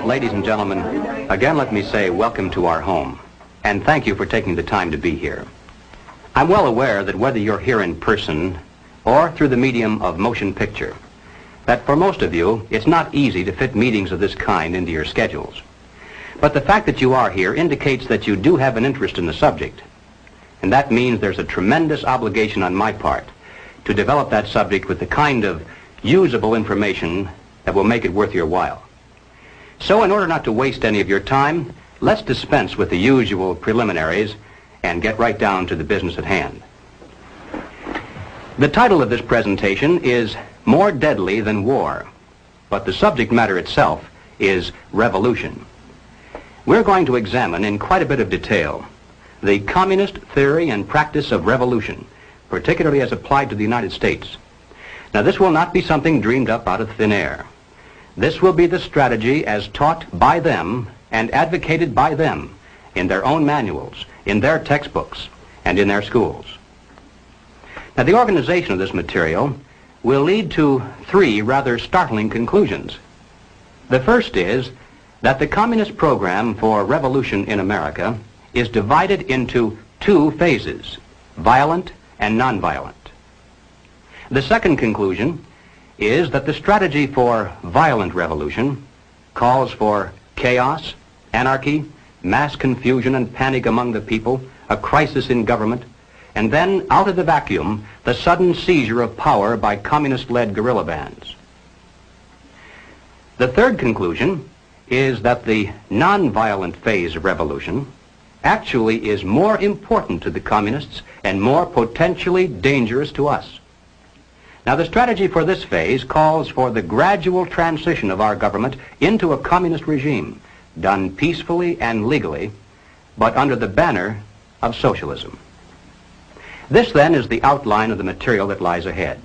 Ladies and gentlemen, again let me say welcome to our home, and thank you for taking the time to be here. I'm well aware that whether you're here in person or through the medium of motion picture, that for most of you, it's not easy to fit meetings of this kind into your schedules. But the fact that you are here indicates that you do have an interest in the subject, and that means there's a tremendous obligation on my part to develop that subject with the kind of usable information that will make it worth your while. So in order not to waste any of your time, let's dispense with the usual preliminaries and get right down to the business at hand. The title of this presentation is More Deadly Than War, but the subject matter itself is revolution. We're going to examine in quite a bit of detail the communist theory and practice of revolution, particularly as applied to the United States. Now, this will not be something dreamed up out of thin air. This will be the strategy as taught by them and advocated by them in their own manuals, in their textbooks, and in their schools. Now, the organization of this material will lead to three rather startling conclusions. The first is that the communist program for revolution in America is divided into two phases, violent and nonviolent. The second conclusion is that the strategy for violent revolution calls for chaos, anarchy, mass confusion and panic among the people, a crisis in government, and then, out of the vacuum, the sudden seizure of power by communist-led guerrilla bands. The third conclusion is that the nonviolent phase of revolution actually is more important to the communists and more potentially dangerous to us. Now, the strategy for this phase calls for the gradual transition of our government into a communist regime, done peacefully and legally, but under the banner of socialism. This, then, is the outline of the material that lies ahead.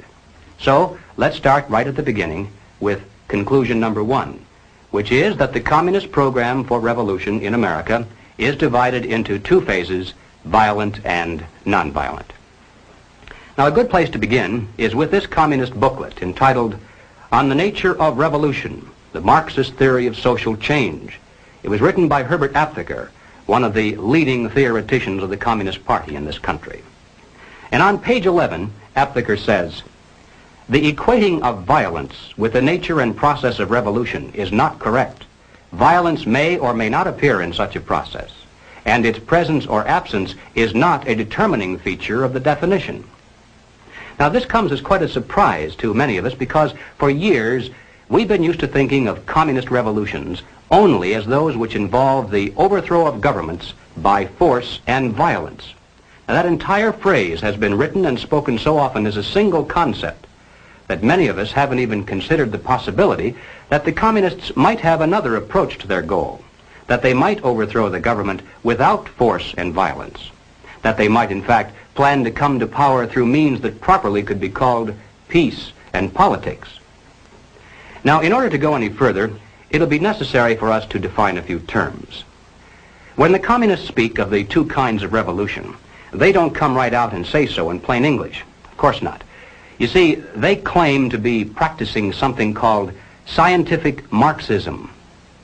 So, let's start right at the beginning with conclusion number one, which is that the communist program for revolution in America is divided into two phases, violent and nonviolent. Now, a good place to begin is with this communist booklet entitled On the Nature of Revolution, the Marxist Theory of Social Change. It was written by Herbert Aptheker, one of the leading theoreticians of the Communist Party in this country. And on page 11, Aptheker says, "The equating of violence with the nature and process of revolution is not correct. Violence may or may not appear in such a process, and its presence or absence is not a determining feature of the definition." Now, this comes as quite a surprise to many of us because for years we've been used to thinking of communist revolutions only as those which involve the overthrow of governments by force and violence. Now, that entire phrase has been written and spoken so often as a single concept that many of us haven't even considered the possibility that the communists might have another approach to their goal, that they might overthrow the government without force and violence, that they might in fact plan to come to power through means that properly could be called peace and politics. Now, in order to go any further, it'll be necessary for us to define a few terms. When the communists speak of the two kinds of revolution, they don't come right out and say so in plain English. Of course not. You see, they claim to be practicing something called scientific Marxism,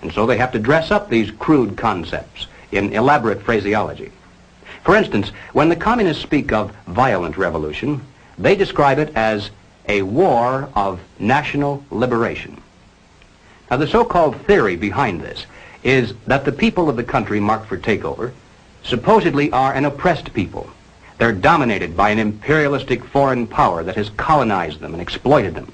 and so they have to dress up these crude concepts in elaborate phraseology. For instance, when the communists speak of violent revolution, they describe it as a war of national liberation. Now, the so-called theory behind this is that the people of the country marked for takeover supposedly are an oppressed people. They're dominated by an imperialistic foreign power that has colonized them and exploited them.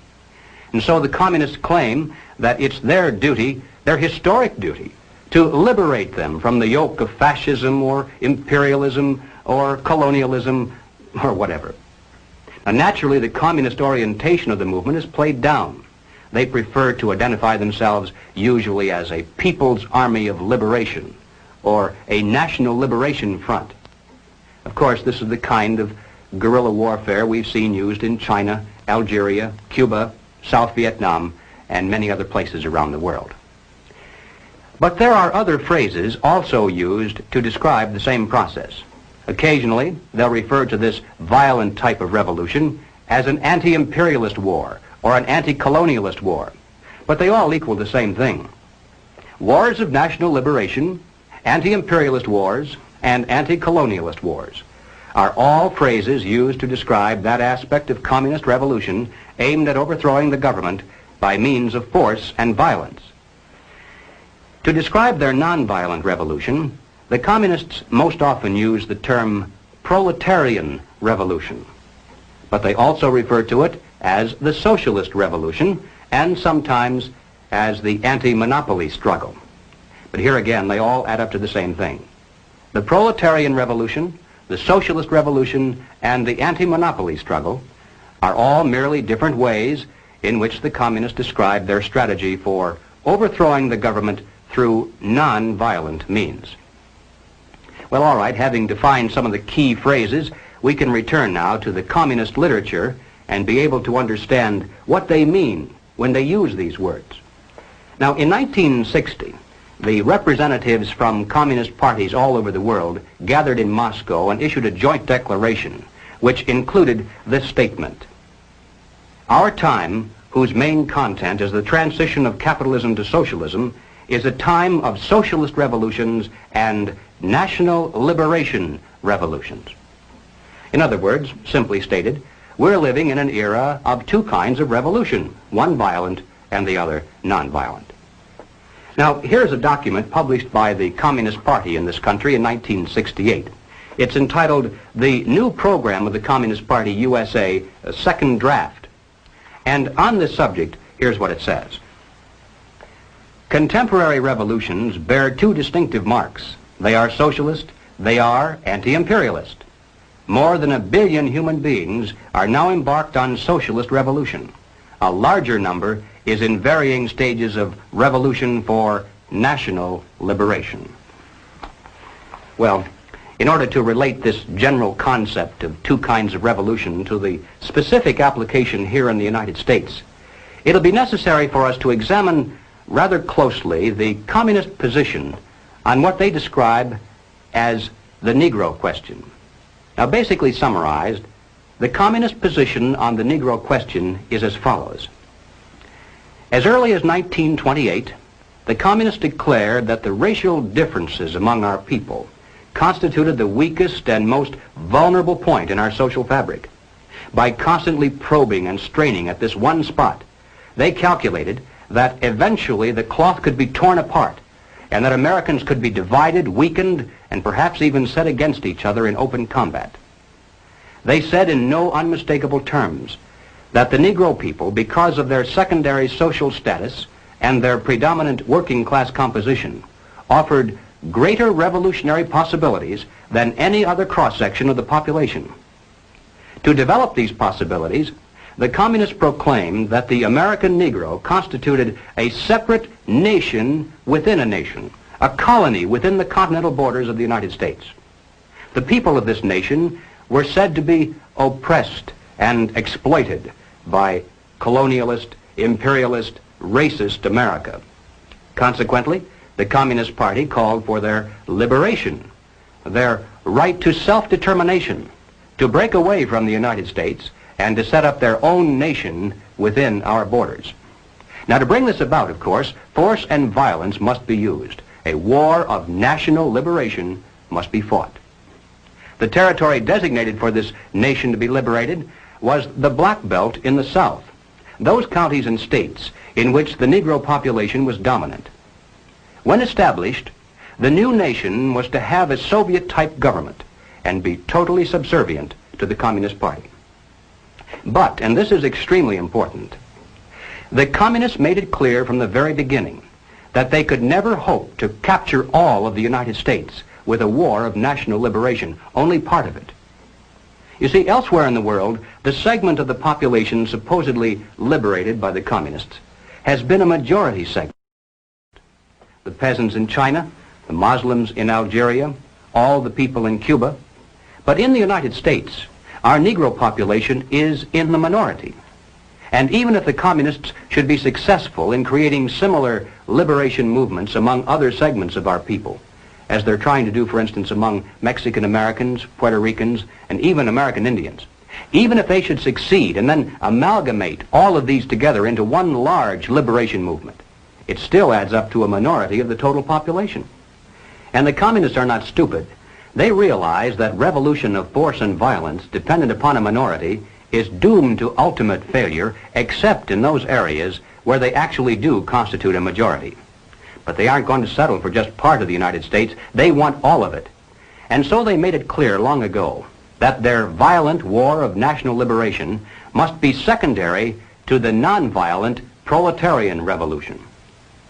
And so the communists claim that it's their duty, their historic duty, to liberate them from the yoke of fascism or imperialism or colonialism or whatever. Now, naturally, the communist orientation of the movement is played down. They prefer to identify themselves usually as a People's Army of Liberation or a National Liberation Front. Of course, this is the kind of guerrilla warfare we've seen used in China, Algeria, Cuba, South Vietnam, and many other places around the world. But there are other phrases also used to describe the same process. Occasionally, they'll refer to this violent type of revolution as an anti-imperialist war or an anti-colonialist war. But they all equal the same thing. Wars of national liberation, anti-imperialist wars, and anti-colonialist wars are all phrases used to describe that aspect of communist revolution aimed at overthrowing the government by means of force and violence. To describe their nonviolent revolution, the communists most often use the term proletarian revolution, but they also refer to it as the socialist revolution and sometimes as the anti-monopoly struggle. But here again, they all add up to the same thing. The proletarian revolution, the socialist revolution, and the anti-monopoly struggle are all merely different ways in which the communists describe their strategy for overthrowing the government through non-violent means. Well, all right, having defined some of the key phrases, we can return now to the communist literature and be able to understand what they mean when they use these words. Now, in 1960, the representatives from communist parties all over the world gathered in Moscow and issued a joint declaration which included this statement: "Our time, whose main content is the transition of capitalism to socialism, is a time of socialist revolutions and national liberation revolutions." In other words, simply stated, we're living in an era of two kinds of revolution, one violent and the other nonviolent. Now, here's a document published by the Communist Party in this country in 1968. It's entitled "The New Program of the Communist Party USA, Second Draft." And on this subject, here's what it says. Contemporary revolutions bear two distinctive marks. They are socialist, they are anti-imperialist. More than 1 billion human beings are now embarked on socialist revolution. A larger number is in varying stages of revolution for national liberation. Well, in order to relate this general concept of two kinds of revolution to the specific application here in the United States, it'll be necessary for us to examine rather closely the communist position on what they describe as the Negro question. Now, basically summarized, the communist position on the Negro question is as follows. As early as 1928, the communists declared that the racial differences among our people constituted the weakest and most vulnerable point in our social fabric. By constantly probing and straining at this one spot, they calculated that eventually the cloth could be torn apart and that Americans could be divided, weakened, and perhaps even set against each other in open combat. They said in no unmistakable terms that the Negro people, because of their secondary social status and their predominant working class composition, offered greater revolutionary possibilities than any other cross-section of the population. To develop these possibilities, the communists proclaimed that the American Negro constituted a separate nation within a nation, a colony within the continental borders of the United States. The people of this nation were said to be oppressed and exploited by colonialist, imperialist, racist America. Consequently, the Communist Party called for their liberation, their right to self-determination, to break away from the United States and to set up their own nation within our borders. Now, to bring this about, of course, force and violence must be used. A war of national liberation must be fought. The territory designated for this nation to be liberated was the Black Belt in the South, those counties and states in which the Negro population was dominant. When established, the new nation was to have a Soviet-type government and be totally subservient to the Communist Party. But, and this is extremely important, the communists made it clear from the very beginning that they could never hope to capture all of the United States with a war of national liberation, only part of it. You see, elsewhere in the world, the segment of the population supposedly liberated by the communists has been a majority segment. The peasants in China, the Muslims in Algeria, all the people in Cuba. But in the United States, our Negro population is in the minority. And even if the communists should be successful in creating similar liberation movements among other segments of our people, as they're trying to do, for instance, among Mexican Americans, Puerto Ricans, and even American Indians, even if they should succeed and then amalgamate all of these together into one large liberation movement, it still adds up to a minority of the total population. And the communists are not stupid. They realize that revolution of force and violence dependent upon a minority is doomed to ultimate failure, except in those areas where they actually do constitute a majority. But they aren't going to settle for just part of the United States. They want all of it. And so they made it clear long ago that their violent war of national liberation must be secondary to the nonviolent proletarian revolution.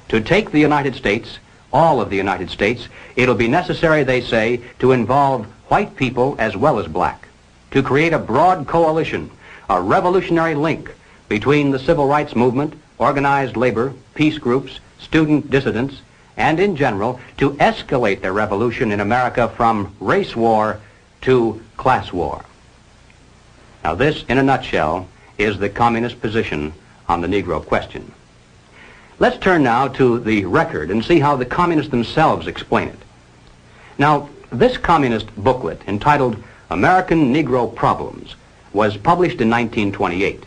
To take the United States, all of the United States, it'll be necessary, they say, to involve white people as well as black, to create a broad coalition, a revolutionary link between the civil rights movement, organized labor, peace groups, student dissidents, and in general, to escalate the revolution in America from race war to class war. Now this, in a nutshell, is the communist position on the Negro question. Let's turn now to the record and see how the communists themselves explain it. Now, this communist booklet, entitled American Negro Problems, was published in 1928.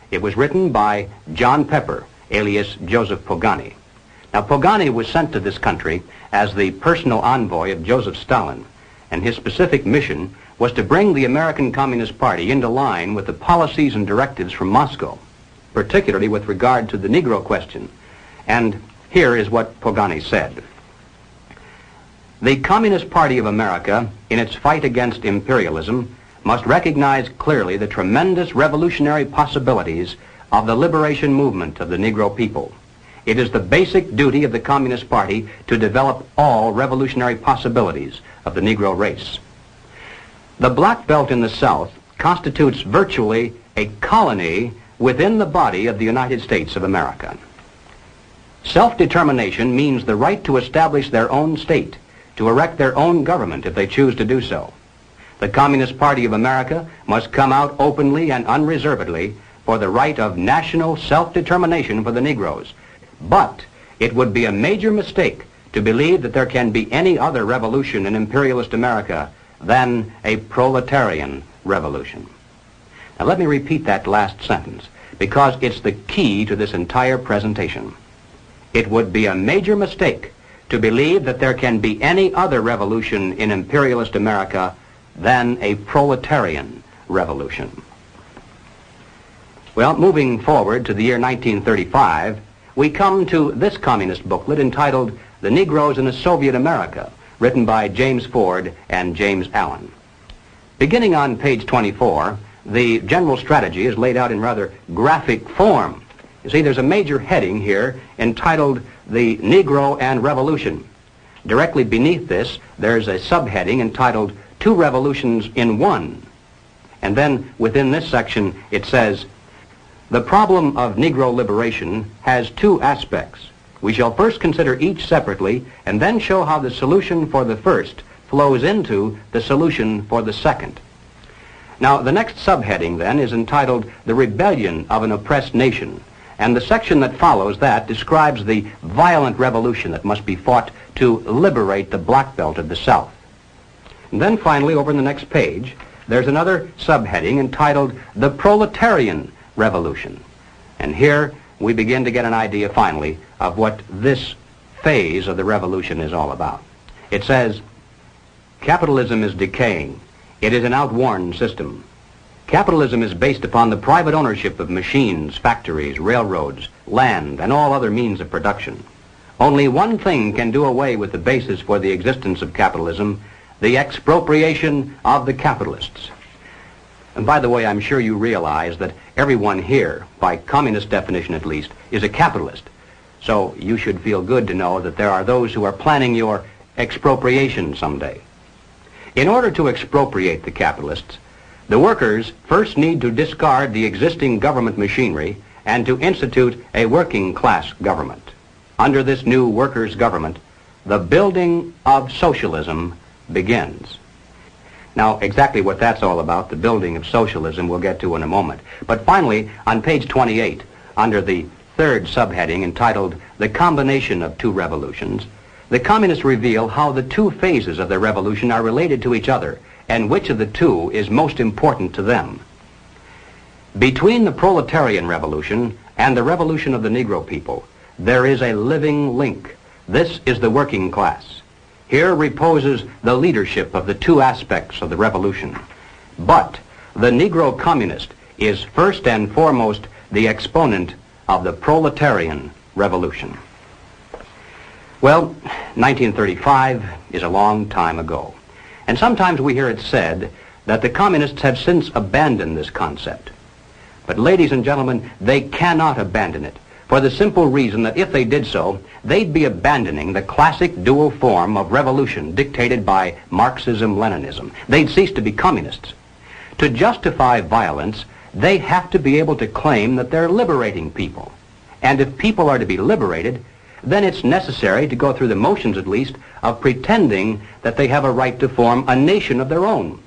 It was written by John Pepper, alias Joseph Pogany. Now, Pogany was sent to this country as the personal envoy of Joseph Stalin, and his specific mission was to bring the American Communist Party into line with the policies and directives from Moscow, particularly with regard to the Negro question. And here is what Pogany said. The Communist Party of America, in its fight against imperialism, must recognize clearly the tremendous revolutionary possibilities of the liberation movement of the Negro people. It is the basic duty of the Communist Party to develop all revolutionary possibilities of the Negro race. The Black Belt in the South constitutes virtually a colony within the body of the United States of America. Self-determination means the right to establish their own state, to erect their own government if they choose to do so. The Communist Party of America must come out openly and unreservedly for the right of national self-determination for the Negroes. But it would be a major mistake to believe that there can be any other revolution in imperialist America than a proletarian revolution. Now let me repeat that last sentence, because it's the key to this entire presentation. It would be a major mistake to believe that there can be any other revolution in imperialist America than a proletarian revolution. Well, moving forward to the year 1935, we come to this communist booklet entitled The Negroes in a Soviet America, written by James Ford and James Allen. Beginning on page 24, the general strategy is laid out in rather graphic form. You see, there's a major heading here entitled The Negro and Revolution. Directly beneath this, there's a subheading entitled Two Revolutions in One. And then within this section, it says, the problem of Negro liberation has two aspects. We shall first consider each separately and then show how the solution for the first flows into the solution for the second. Now, the next subheading then is entitled The Rebellion of an Oppressed Nation. And the section that follows that describes the violent revolution that must be fought to liberate the Black Belt of the South. And then finally, over in the next page, there's another subheading entitled The Proletarian Revolution. And here we begin to get an idea finally of what this phase of the revolution is all about. It says, capitalism is decaying. It is an outworn system. Capitalism is based upon the private ownership of machines, factories, railroads, land, and all other means of production. Only one thing can do away with the basis for the existence of capitalism, the expropriation of the capitalists. And by the way, I'm sure you realize that everyone here, by communist definition at least, is a capitalist. So you should feel good to know that there are those who are planning your expropriation someday. In order to expropriate the capitalists, the workers first need to discard the existing government machinery and to institute a working class government. Under this new workers' government, the building of socialism begins. Now, exactly what that's all about, the building of socialism, we'll get to in a moment. But finally, on page 28, under the third subheading entitled The Combination of Two Revolutions, the communists reveal how the two phases of their revolution are related to each other and which of the two is most important to them. Between the proletarian revolution and the revolution of the Negro people, there is a living link. This is the working class. Here reposes the leadership of the two aspects of the revolution. But the Negro communist is first and foremost the exponent of the proletarian revolution. Well, 1935 is a long time ago. And sometimes we hear it said that the communists have since abandoned this concept. But ladies and gentlemen, they cannot abandon it, for the simple reason that if they did so, they'd be abandoning the classic dual form of revolution dictated by Marxism-Leninism. They'd cease to be communists. To justify violence, they have to be able to claim that they're liberating people. And if people are to be liberated, then it's necessary to go through the motions, at least, of pretending that they have a right to form a nation of their own.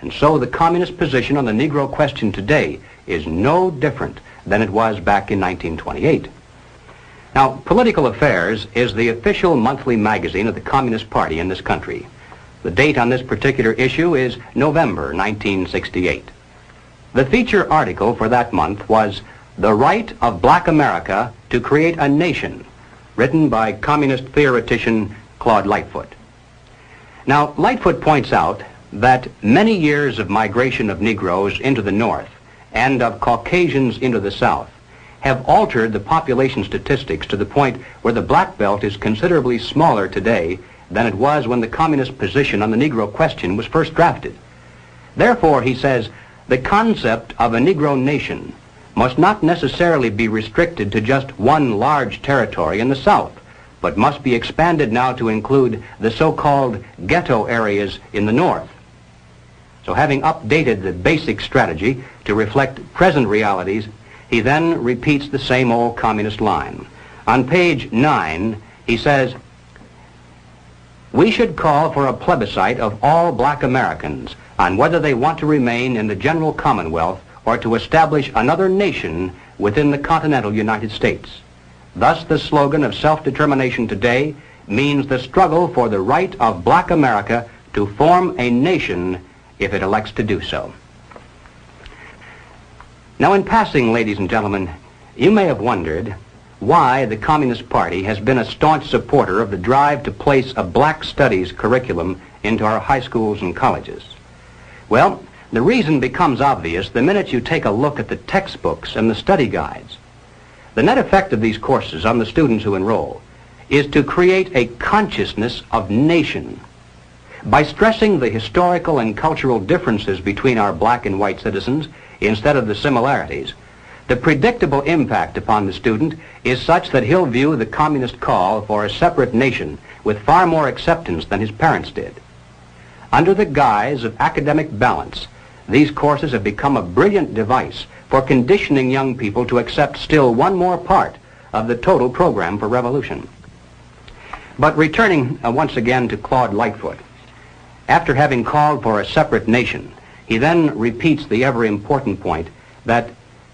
And so the communist position on the Negro question today is no different than it was back in 1928. Now, Political Affairs is the official monthly magazine of the Communist Party in this country. The date on this particular issue is November 1968. The feature article for that month was The Right of Black America to Create a Nation, written by communist theoretician Claude Lightfoot. Now, Lightfoot points out that many years of migration of Negroes into the North and of Caucasians into the South have altered the population statistics to the point where the black belt is considerably smaller today than it was when the communist position on the Negro question was first drafted. Therefore, he says, the concept of a Negro nation must not necessarily be restricted to just one large territory in the South, but must be expanded now to include the so-called ghetto areas in the North. So having updated the basic strategy to reflect present realities, he then repeats the same old communist line. On page 9, he says, we should call for a plebiscite of all black Americans on whether they want to remain in the general Commonwealth or to establish another nation within the continental United States. Thus, the slogan of self-determination today means the struggle for the right of black America to form a nation if it elects to do so. Now, in passing, ladies and gentlemen, you may have wondered why the Communist Party has been a staunch supporter of the drive to place a black studies curriculum into our high schools and colleges. Well, the reason becomes obvious the minute you take a look at the textbooks and the study guides. The net effect of these courses on the students who enroll is to create a consciousness of nation. By stressing the historical and cultural differences between our black and white citizens instead of the similarities, the predictable impact upon the student is such that he'll view the communist call for a separate nation with far more acceptance than his parents did. Under the guise of academic balance, these courses have become a brilliant device for conditioning young people to accept still one more part of the total program for revolution. But returning once again to Claude Lightfoot, after having called for a separate nation, he then repeats the ever-important point that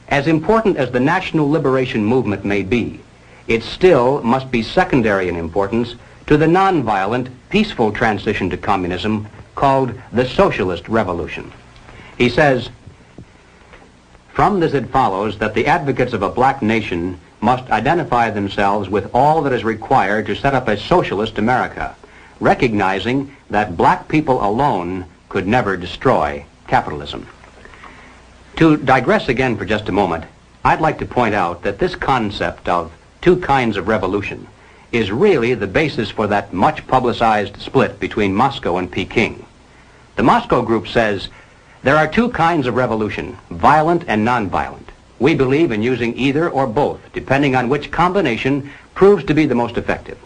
as important as the national liberation movement may be, it still must be secondary in importance to the nonviolent, peaceful transition to communism called the socialist revolution. He says, from this it follows that the advocates of a black nation must identify themselves with all that is required to set up a socialist America, recognizing that black people alone could never destroy capitalism. To digress again for just a moment, I'd like to point out that this concept of two kinds of revolution is really the basis for that much publicized split between Moscow and Peking. The Moscow group says, there are two kinds of revolution, violent and nonviolent. We believe in using either or both, depending on which combination proves to be the most effective.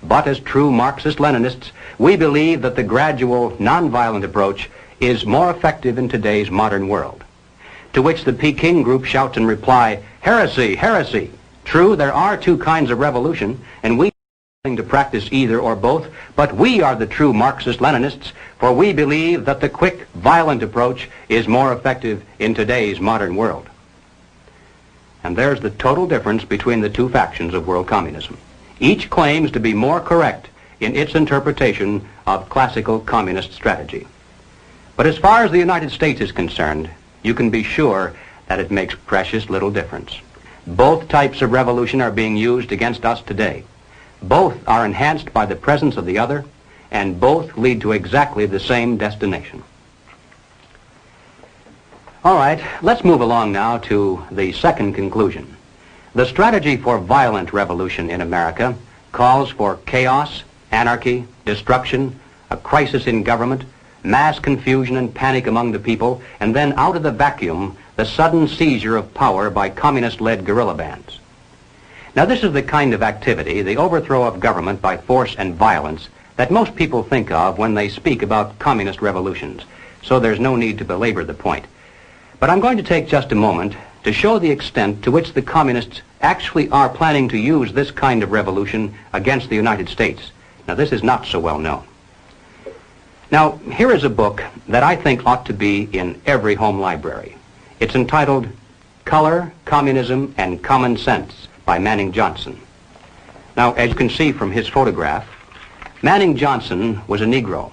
But as true Marxist-Leninists, we believe that the gradual, nonviolent approach is more effective in today's modern world. To which the Peking group shouts in reply, heresy, heresy. True, there are two kinds of revolution, and we to practice either or both, but we are the true Marxist-Leninists, for we believe that the quick, violent approach is more effective in today's modern world. And there's the total difference between the two factions of world communism. Each claims to be more correct in its interpretation of classical communist strategy. But as far as the United States is concerned, you can be sure that it makes precious little difference. Both types of revolution are being used against us today. Both are enhanced by the presence of the other, and both lead to exactly the same destination. All right, let's move along now to the second conclusion. The strategy for violent revolution in America calls for chaos, anarchy, destruction, a crisis in government, mass confusion and panic among the people, and then out of the vacuum, the sudden seizure of power by communist-led guerrilla bands. Now, this is the kind of activity, the overthrow of government by force and violence, that most people think of when they speak about communist revolutions, so there's no need to belabor the point. But I'm going to take just a moment to show the extent to which the communists actually are planning to use this kind of revolution against the United States. Now, this is not so well known. Now, here is a book that I think ought to be in every home library. It's entitled Color, Communism, and Common Sense by Manning Johnson. Now, as you can see from his photograph, Manning Johnson was a Negro,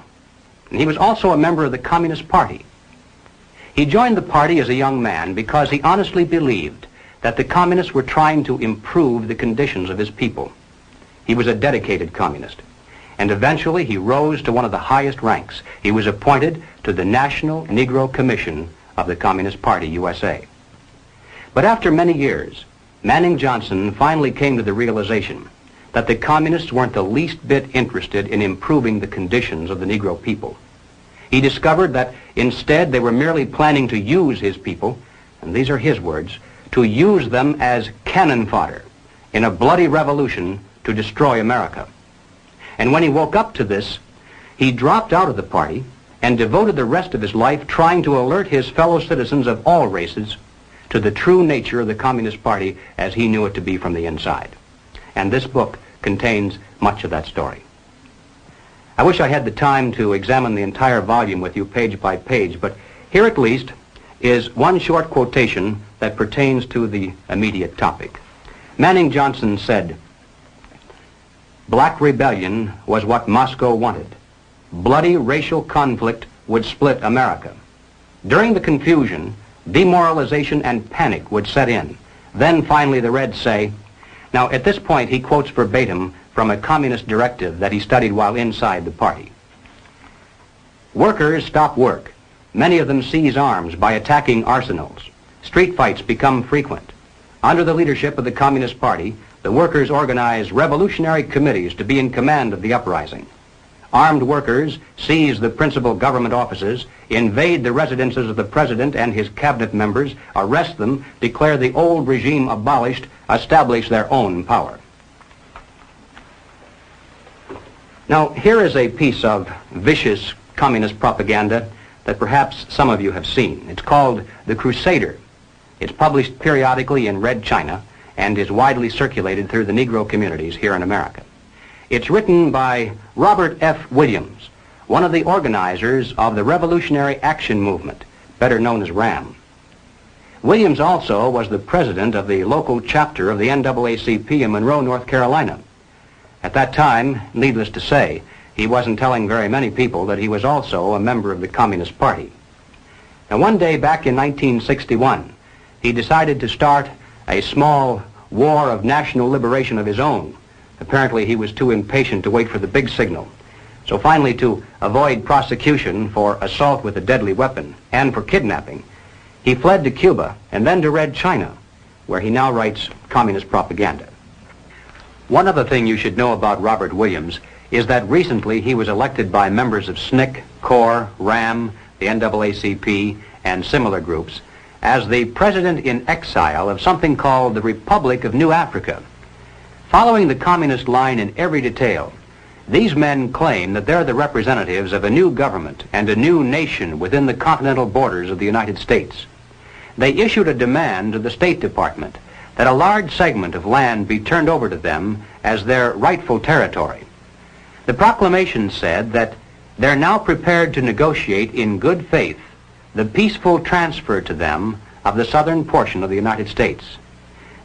and he was also a member of the Communist Party. He joined the party as a young man because he honestly believed that the communists were trying to improve the conditions of his people. He was a dedicated communist, and eventually he rose to one of the highest ranks. He was appointed to the National Negro Commission of the Communist Party, USA. But after many years, Manning Johnson finally came to the realization that the communists weren't the least bit interested in improving the conditions of the Negro people. He discovered that instead they were merely planning to use his people, and these are his words, to use them as cannon fodder in a bloody revolution to destroy America. And when he woke up to this, he dropped out of the party and devoted the rest of his life trying to alert his fellow citizens of all races to the true nature of the Communist Party as he knew it to be from the inside. And this book contains much of that story. I wish I had the time to examine the entire volume with you page by page, but here at least is one short quotation that pertains to the immediate topic. Manning Johnson said, "Black rebellion was what Moscow wanted. Bloody racial conflict would split America. During the confusion, demoralization and panic would set in. Then finally the Reds say," now at this point he quotes verbatim from a communist directive that he studied while inside the party. "Workers stop work. Many of them seize arms by attacking arsenals. Street fights become frequent. Under the leadership of the Communist Party, the workers organize revolutionary committees to be in command of the uprising. Armed workers seize the principal government offices, invade the residences of the president and his cabinet members, arrest them, declare the old regime abolished, establish their own power." Now, here is a piece of vicious communist propaganda that perhaps some of you have seen. It's called The Crusader. It's published periodically in Red China and is widely circulated through the Negro communities here in America. It's written by Robert F. Williams, one of the organizers of the Revolutionary Action Movement, better known as RAM. Williams also was the president of the local chapter of the NAACP in Monroe, North Carolina. At that time, needless to say, he wasn't telling very many people that he was also a member of the Communist Party. Now, one day back in 1961, he decided to start a small war of national liberation of his own. Apparently, he was too impatient to wait for the big signal. So finally, to avoid prosecution for assault with a deadly weapon and for kidnapping, he fled to Cuba and then to Red China, where he now writes communist propaganda. One other thing you should know about Robert Williams is that recently he was elected by members of SNCC, CORE, RAM, the NAACP, and similar groups as the president in exile of something called the Republic of New Africa. Following the communist line in every detail, these men claim that they're the representatives of a new government and a new nation within the continental borders of the United States. They issued a demand to the State Department that a large segment of land be turned over to them as their rightful territory. The proclamation said that they're now prepared to negotiate in good faith the peaceful transfer to them of the southern portion of the United States.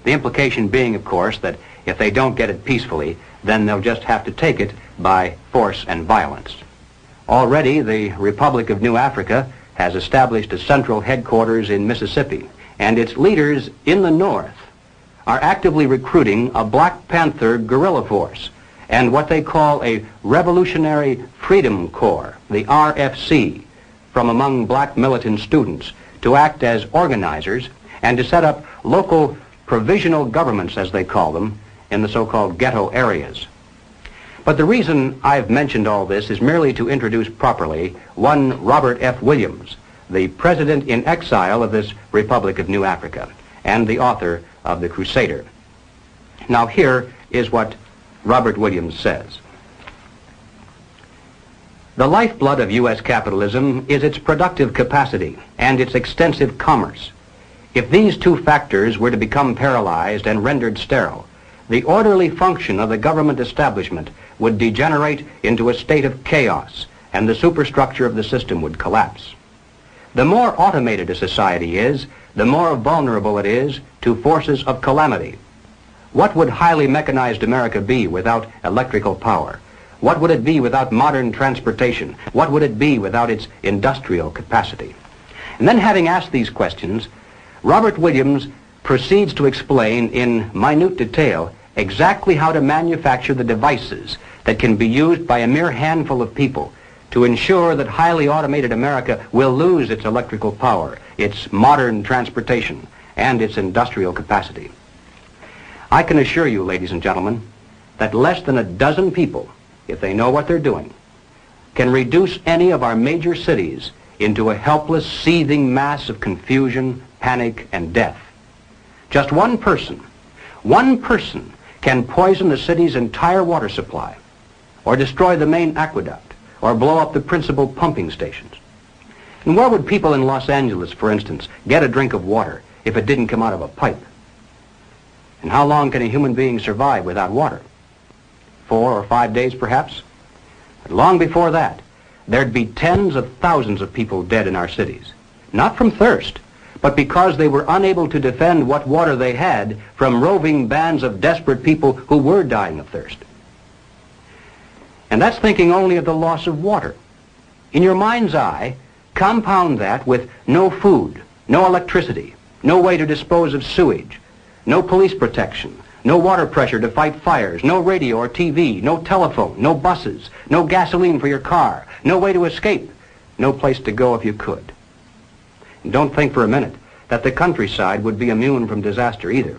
The implication being, of course, that if they don't get it peacefully, then they'll just have to take it by force and violence. Already, the Republic of New Africa has established a central headquarters in Mississippi, and its leaders in the north are actively recruiting a Black Panther guerrilla force and what they call a Revolutionary Freedom Corps, the RFC, from among black militant students to act as organizers and to set up local provisional governments, as they call them, in the so-called ghetto areas. But the reason I've mentioned all this is merely to introduce properly one Robert F. Williams, the president in exile of this Republic of New Africa and the author of The Crusader. Now here is what Robert Williams says. The lifeblood of U.S. capitalism is its productive capacity and its extensive commerce. If these two factors were to become paralyzed and rendered sterile, the orderly function of the government establishment would degenerate into a state of chaos, and the superstructure of the system would collapse. The more automated a society is, the more vulnerable it is to forces of calamity. What would highly mechanized America be without electrical power? What would it be without modern transportation? What would it be without its industrial capacity? And then, having asked these questions, Robert Williams proceeds to explain in minute detail exactly how to manufacture the devices that can be used by a mere handful of people to ensure that highly automated America will lose its electrical power, its modern transportation, and its industrial capacity. I can assure you, ladies and gentlemen, that less than a dozen people, if they know what they're doing, can reduce any of our major cities into a helpless, seething mass of confusion, panic, and death. Just one person can poison the city's entire water supply, or destroy the main aqueduct, or blow up the principal pumping stations. And where would people in Los Angeles, for instance, get a drink of water if it didn't come out of a pipe? And how long can a human being survive without water? 4 or 5 days, perhaps? But long before that, there'd be tens of thousands of people dead in our cities, not from thirst, but because they were unable to defend what water they had from roving bands of desperate people who were dying of thirst. And that's thinking only of the loss of water. In your mind's eye, compound that with no food, no electricity, no way to dispose of sewage, no police protection, no water pressure to fight fires, no radio or TV, no telephone, no buses, no gasoline for your car, no way to escape, no place to go if you could. And don't think for a minute that the countryside would be immune from disaster either.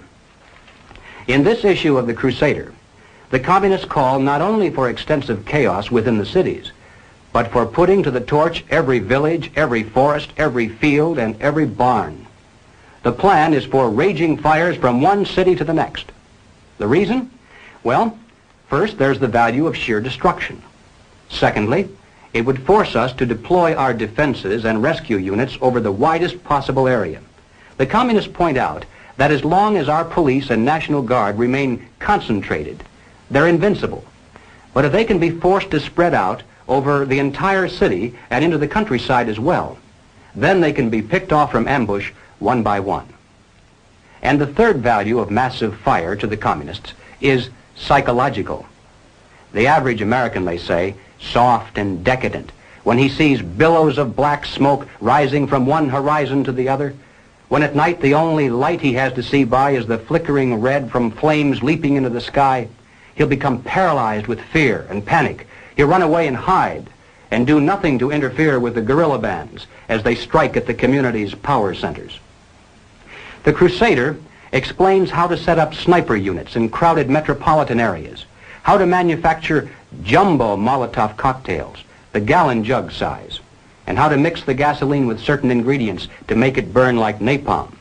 In this issue of The Crusader, the communists call not only for extensive chaos within the cities, but for putting to the torch every village, every forest, every field, and every barn. The plan is for raging fires from one city to the next. The reason? Well, first, there's the value of sheer destruction. Secondly, it would force us to deploy our defenses and rescue units over the widest possible area. The communists point out that as long as our police and National Guard remain concentrated, they're invincible. But if they can be forced to spread out over the entire city and into the countryside as well, then they can be picked off from ambush one by one. And the third value of massive fire to the communists is psychological. The average American, they say, soft and decadent, when he sees billows of black smoke rising from one horizon to the other, when at night the only light he has to see by is the flickering red from flames leaping into the sky, he'll become paralyzed with fear and panic. He'll run away and hide and do nothing to interfere with the guerrilla bands as they strike at the community's power centers. The Crusader explains how to set up sniper units in crowded metropolitan areas, how to manufacture jumbo Molotov cocktails, the gallon jug size, and how to mix the gasoline with certain ingredients to make it burn like napalm,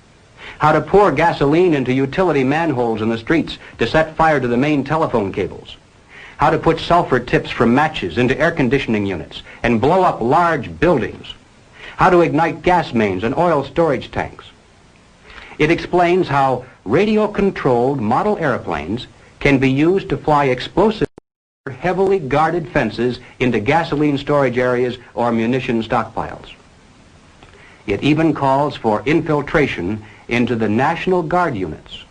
how to pour gasoline into utility manholes in the streets to set fire to the main telephone cables, how to put sulfur tips from matches into air conditioning units and blow up large buildings, how to ignite gas mains and oil storage tanks. It explains how radio-controlled model airplanes can be used to fly explosive heavily guarded fences into gasoline storage areas or munition stockpiles. It even calls for infiltration into the National Guard units.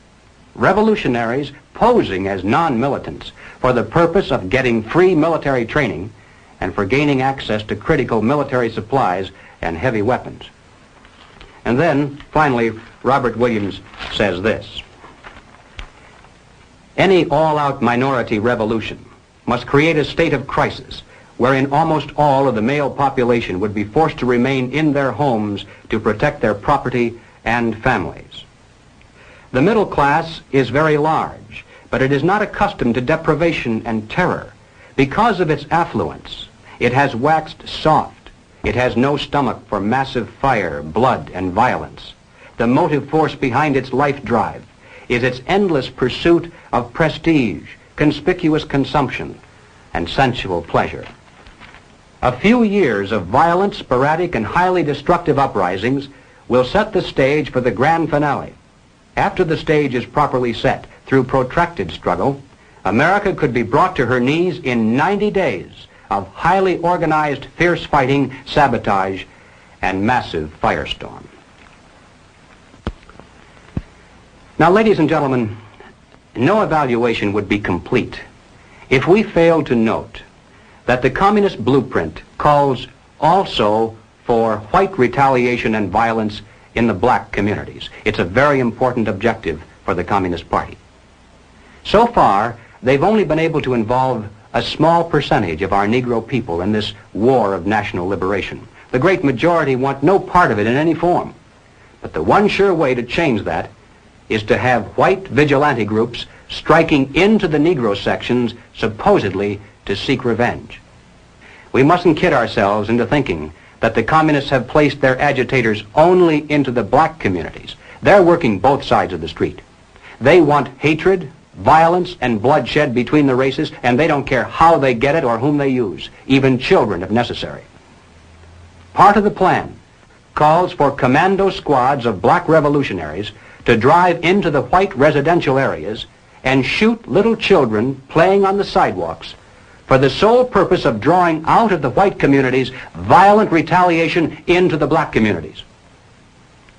Revolutionaries posing as non-militants for the purpose of getting free military training and for gaining access to critical military supplies and heavy weapons. And then, finally, Robert Williams says this: any all-out minority revolution must create a state of crisis wherein almost all of the male population would be forced to remain in their homes to protect their property and families. The middle class is very large, but it is not accustomed to deprivation and terror. Because of its affluence, it has waxed soft. It has no stomach for massive fire, blood, and violence. The motive force behind its life drive is its endless pursuit of prestige, conspicuous consumption, and sensual pleasure. A few years of violent, sporadic, and highly destructive uprisings will set the stage for the grand finale. After the stage is properly set through protracted struggle, America could be brought to her knees in 90 days of highly organized, fierce fighting, sabotage, and massive firestorm. Now, ladies and gentlemen, no evaluation would be complete if we failed to note that the communist blueprint calls also for white retaliation and violence in the black communities. It's a very important objective for the Communist Party. So far, they've only been able to involve a small percentage of our Negro people in this war of national liberation. The great majority want no part of it in any form. But the one sure way to change that is to have white vigilante groups striking into the Negro sections supposedly to seek revenge. We mustn't kid ourselves into thinking that the communists have placed their agitators only into the black communities. They're working both sides of the street. They want hatred, violence, and bloodshed between the races, and they don't care how they get it or whom they use, even children if necessary. Part of the plan calls for commando squads of black revolutionaries to drive into the white residential areas and shoot little children playing on the sidewalks for the sole purpose of drawing out of the white communities violent retaliation into the black communities.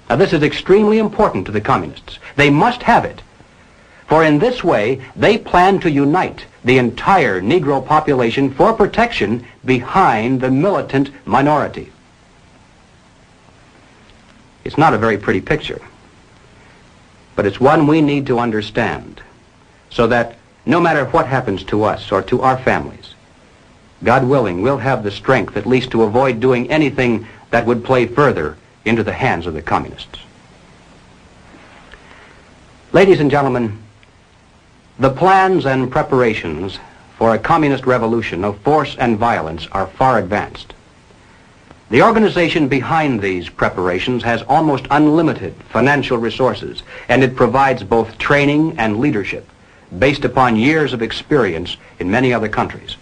Now, this is extremely important to the communists. They must have it, for in this way they plan to unite the entire Negro population for protection behind the militant minority. It's not a very pretty picture, but it's one we need to understand, so that no matter what happens to us or to our families, God willing, we'll have the strength at least to avoid doing anything that would play further into the hands of the communists. Ladies and gentlemen, the plans and preparations for a communist revolution of force and violence are far advanced. The organization behind these preparations has almost unlimited financial resources, and it provides both training and leadership based upon years of experience in many other countries.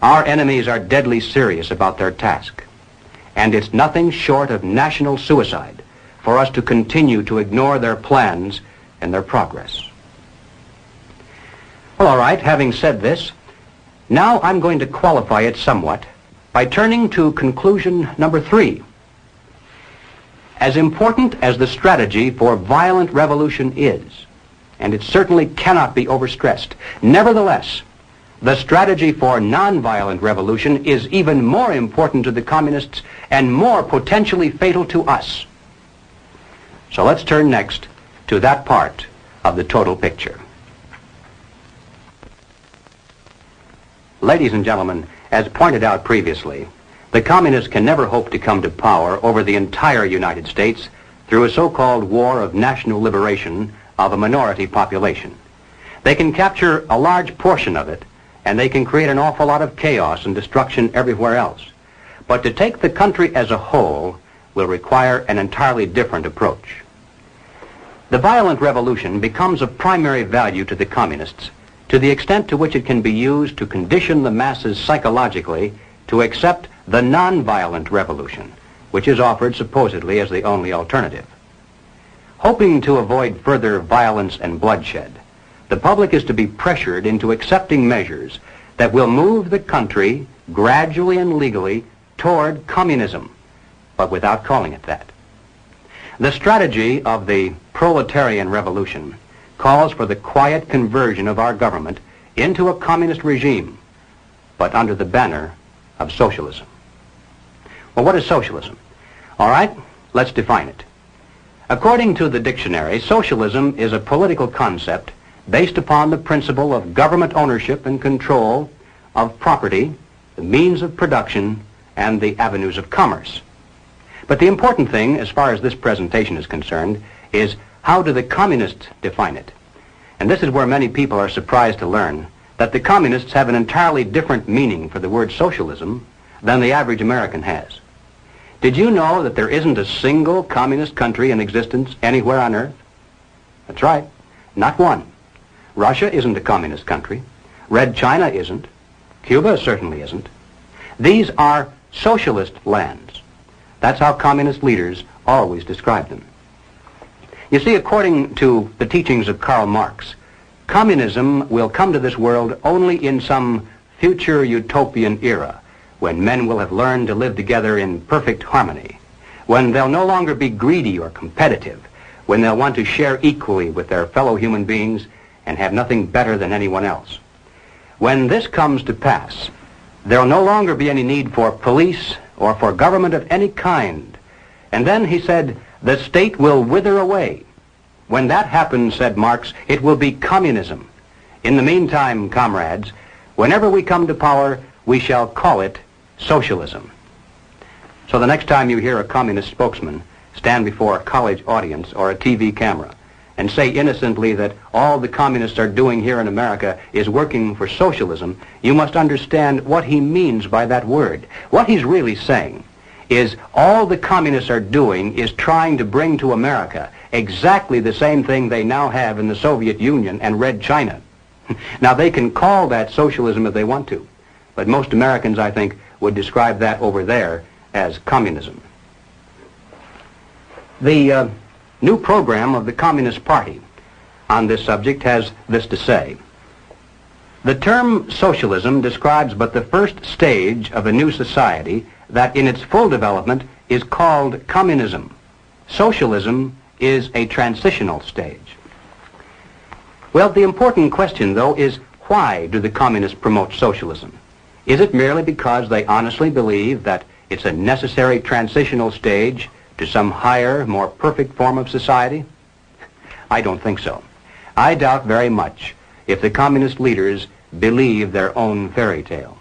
Our enemies are deadly serious about their task, and it's nothing short of national suicide for us to continue to ignore their plans and their progress. Well, all right, having said this, now I'm going to qualify it somewhat by turning to conclusion number 3. As important as the strategy for violent revolution is, and it certainly cannot be overstressed, nevertheless, the strategy for nonviolent revolution is even more important to the communists and more potentially fatal to us. So let's turn next to that part of the total picture. Ladies and gentlemen, as pointed out previously, the communists can never hope to come to power over the entire United States through a so-called war of national liberation of a minority population. They can capture a large portion of it, and they can create an awful lot of chaos and destruction everywhere else. But to take the country as a whole will require an entirely different approach. The violent revolution becomes of primary value to the communists to the extent to which it can be used to condition the masses psychologically to accept the nonviolent revolution, which is offered supposedly as the only alternative. Hoping to avoid further violence and bloodshed, the public is to be pressured into accepting measures that will move the country gradually and legally toward communism, but without calling it that. The strategy of the proletarian revolution calls for the quiet conversion of our government into a communist regime, but under the banner of socialism. Well, what is socialism? All right, let's define it. According to the dictionary, socialism is a political concept based upon the principle of government ownership and control of property, the means of production, and the avenues of commerce. But the important thing, as far as this presentation is concerned, is how do the communists define it? And this is where many people are surprised to learn that the communists have an entirely different meaning for the word socialism than the average American has. Did you know that there isn't a single communist country in existence anywhere on earth? That's right, not one. Russia isn't a communist country. Red China isn't. Cuba certainly isn't. These are socialist lands. That's how communist leaders always describe them. You see, according to the teachings of Karl Marx, communism will come to this world only in some future utopian era, when men will have learned to live together in perfect harmony, when they'll no longer be greedy or competitive, when they'll want to share equally with their fellow human beings and have nothing better than anyone else. When this comes to pass, there'll no longer be any need for police or for government of any kind. And then, he said, the state will wither away. When that happens, said Marx, it will be communism. In the meantime, comrades, whenever we come to power, we shall call it socialism. So the next time you hear a communist spokesman stand before a college audience or a TV camera and say innocently that all the communists are doing here in America is working for socialism, you must understand what he means by that word. What he's really saying is all the communists are doing is trying to bring to America exactly the same thing they now have in the Soviet Union and Red China. Now, they can call that socialism if they want to, but most Americans, I think, would describe that over there as communism. The new program of the Communist Party on this subject has this to say. The term socialism describes but the first stage of a new society that in its full development is called communism. Socialism is a transitional stage. Well, the important question, though, is why do the communists promote socialism? Is it merely because they honestly believe that it's a necessary transitional stage to some higher, more perfect form of society? I don't think so. I doubt very much if the communist leaders believe their own fairy tale.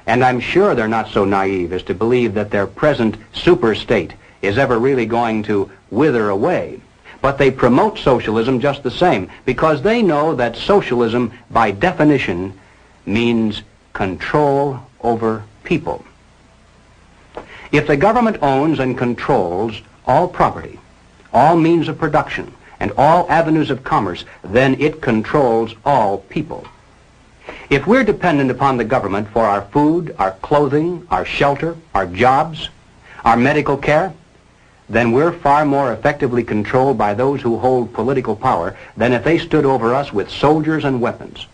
And I'm sure they're not so naive as to believe that their present super state is ever really going to wither away. But they promote socialism just the same because they know that socialism, by definition, means control over people. If the government owns and controls all property, all means of production, and all avenues of commerce, then it controls all people. If we're dependent upon the government for our food, our clothing, our shelter, our jobs, our medical care, then we're far more effectively controlled by those who hold political power than if they stood over us with soldiers and weapons.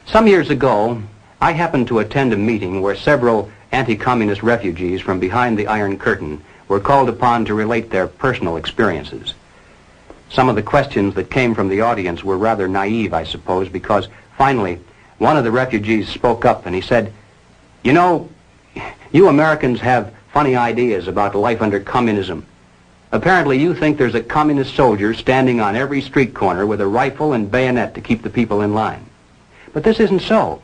Some years ago, I happened to attend a meeting where several anti-communist refugees from behind the Iron Curtain were called upon to relate their personal experiences. Some of the questions that came from the audience were rather naive, I suppose, because finally one of the refugees spoke up and he said, "You know, you Americans have funny ideas about life under communism. Apparently you think there's a communist soldier standing on every street corner with a rifle and bayonet to keep the people in line. But this isn't so."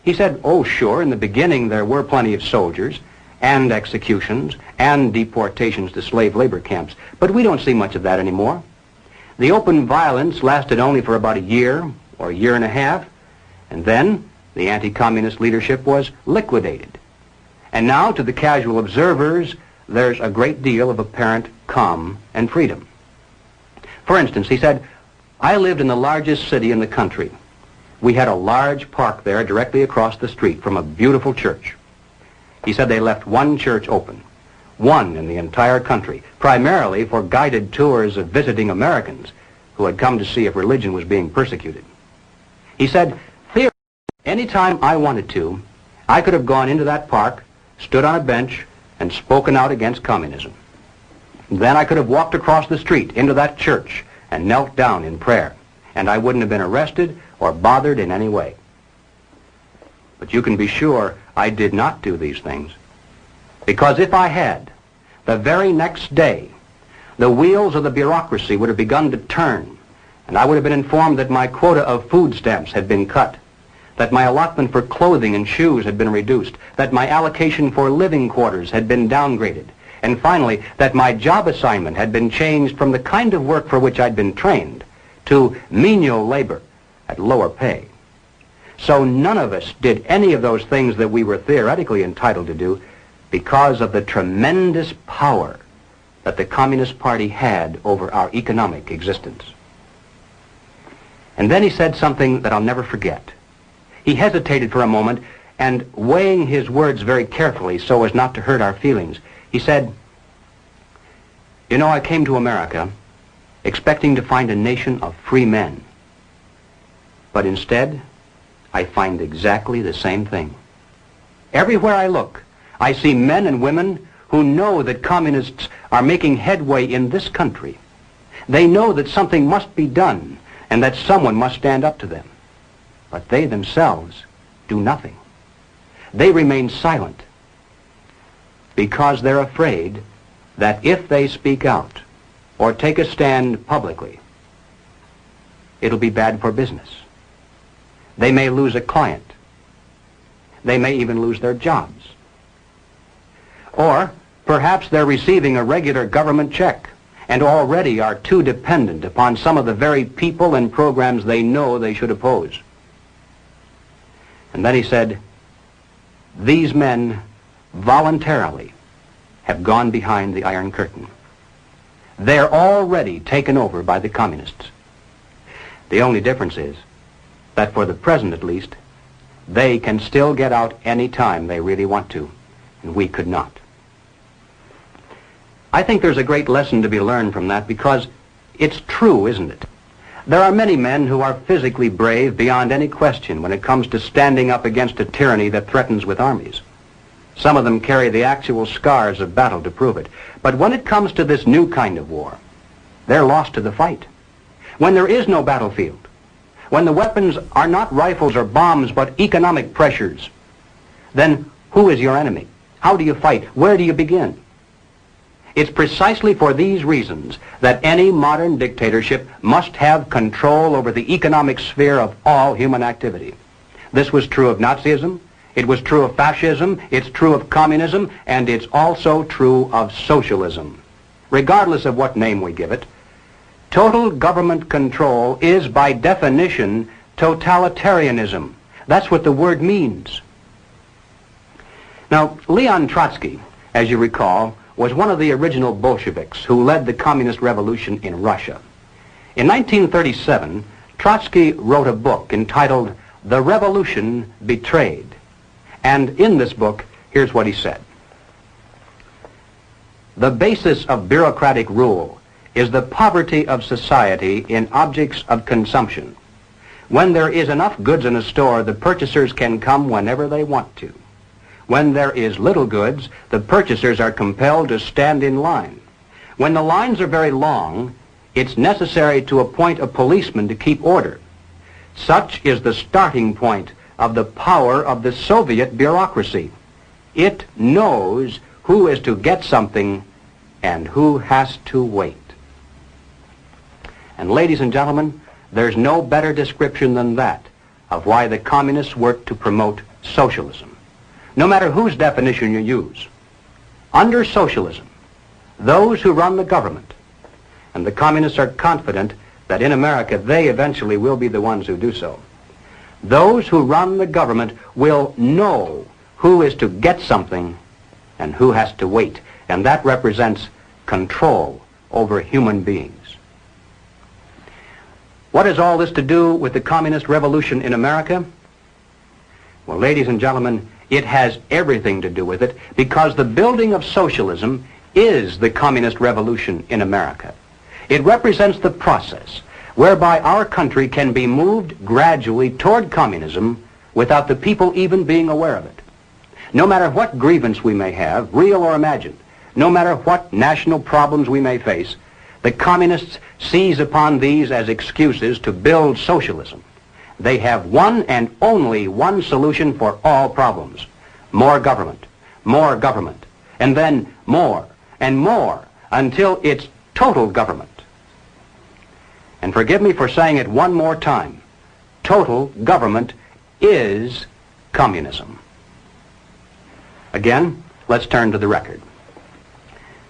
He said, "Oh, sure, in the beginning there were plenty of soldiers and executions and deportations to slave labor camps, but we don't see much of that anymore. The open violence lasted only for about a year or a year and a half, and then the anti-communist leadership was liquidated. And now, to the casual observers, there's a great deal of apparent calm and freedom." For instance, he said, "I lived in the largest city in the country. We had a large park there directly across the street from a beautiful church." He said they left one church open. one in the entire country, primarily for guided tours of visiting Americans who had come to see if religion was being persecuted. He said, "Theoretically, anytime I wanted to, I could have gone into that park, stood on a bench, and spoken out against communism. Then I could have walked across the street into that church and knelt down in prayer, and I wouldn't have been arrested or bothered in any way. But you can be sure I did not do these things, because if I had, the very next day, the wheels of the bureaucracy would have begun to turn, and I would have been informed that my quota of food stamps had been cut, that my allotment for clothing and shoes had been reduced, that my allocation for living quarters had been downgraded, and finally, that my job assignment had been changed from the kind of work for which I'd been trained to menial labor at lower pay. So none of us did any of those things that we were theoretically entitled to do because of the tremendous power that the Communist Party had over our economic existence." And then he said something that I'll never forget. He hesitated for a moment, and weighing his words very carefully so as not to hurt our feelings, he said, "You know, I came to America expecting to find a nation of free men. But instead, I find exactly the same thing. Everywhere I look, I see men and women who know that communists are making headway in this country. They know that something must be done and that someone must stand up to them. But they themselves do nothing. They remain silent because they're afraid that if they speak out or take a stand publicly, it'll be bad for business. They may lose a client. They may even lose their jobs. Or perhaps they're receiving a regular government check and already are too dependent upon some of the very people and programs they know they should oppose." And then he said, "These men voluntarily have gone behind the Iron Curtain. They're already taken over by the communists. The only difference is that for the present at least, they can still get out any time they really want to, and we could not." I think there's a great lesson to be learned from that because it's true, isn't it? There are many men who are physically brave beyond any question when it comes to standing up against a tyranny that threatens with armies. Some of them carry the actual scars of battle to prove it. But when it comes to this new kind of war, they're lost to the fight. When there is no battlefield, when the weapons are not rifles or bombs but economic pressures, then who is your enemy? How do you fight? Where do you begin? It's precisely for these reasons that any modern dictatorship must have control over the economic sphere of all human activity. This was true of Nazism, it was true of fascism, it's true of communism, and it's also true of socialism. Regardless of what name we give it, total government control is by definition totalitarianism. That's what the word means. Now, Leon Trotsky, as you recall, was one of the original Bolsheviks who led the communist revolution in Russia. In 1937, Trotsky wrote a book entitled "The Revolution Betrayed." And in this book, here's what he said. "The basis of bureaucratic rule is the poverty of society in objects of consumption. When there is enough goods in a store, the purchasers can come whenever they want to. When there is little goods, the purchasers are compelled to stand in line. When the lines are very long, it's necessary to appoint a policeman to keep order. Such is the starting point of the power of the Soviet bureaucracy. It knows who is to get something and who has to wait." And ladies and gentlemen, there's no better description than that of why the communists work to promote socialism. No matter whose definition you use, under socialism, those who run the government, and the communists are confident that in America they eventually will be the ones who do so, those who run the government will know who is to get something and who has to wait, and that represents control over human beings. What has all this to do with the communist revolution in America? Well, ladies and gentlemen, It has everything to do with it because the building of socialism is the communist revolution in America. It represents the process whereby our country can be moved gradually toward communism without the people even being aware of it. No matter what grievance we may have, real or imagined, no matter what national problems we may face, the communists seize upon these as excuses to build socialism. They have one and only one solution for all problems: more government, and then more and more until it's total government. And forgive me for saying it one more time, total government is communism. Again, let's turn to the record.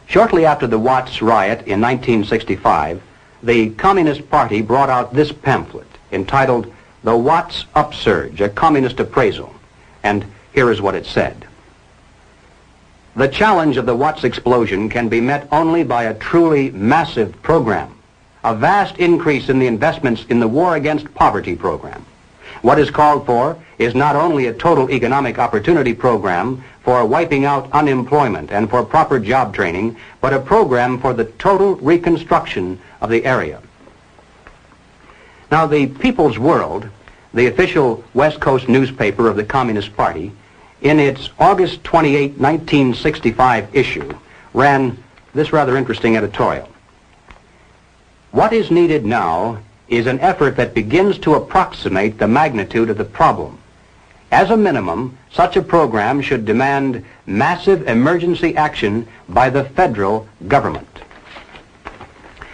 Shortly after the Watts riot in 1965, the Communist Party brought out this pamphlet entitled The Watts Upsurge, a Communist Appraisal. And here is what it said. The challenge of the Watts explosion can be met only by a truly massive program, a vast increase in the investments in the War Against Poverty program. What is called for is not only a total economic opportunity program for wiping out unemployment and for proper job training, but a program for the total reconstruction of the area. Now, the People's World, the official West Coast newspaper of the Communist Party, in its August 28, 1965 issue, ran this rather interesting editorial. What is needed now is an effort that begins to approximate the magnitude of the problem. As a minimum, such a program should demand massive emergency action by the federal government.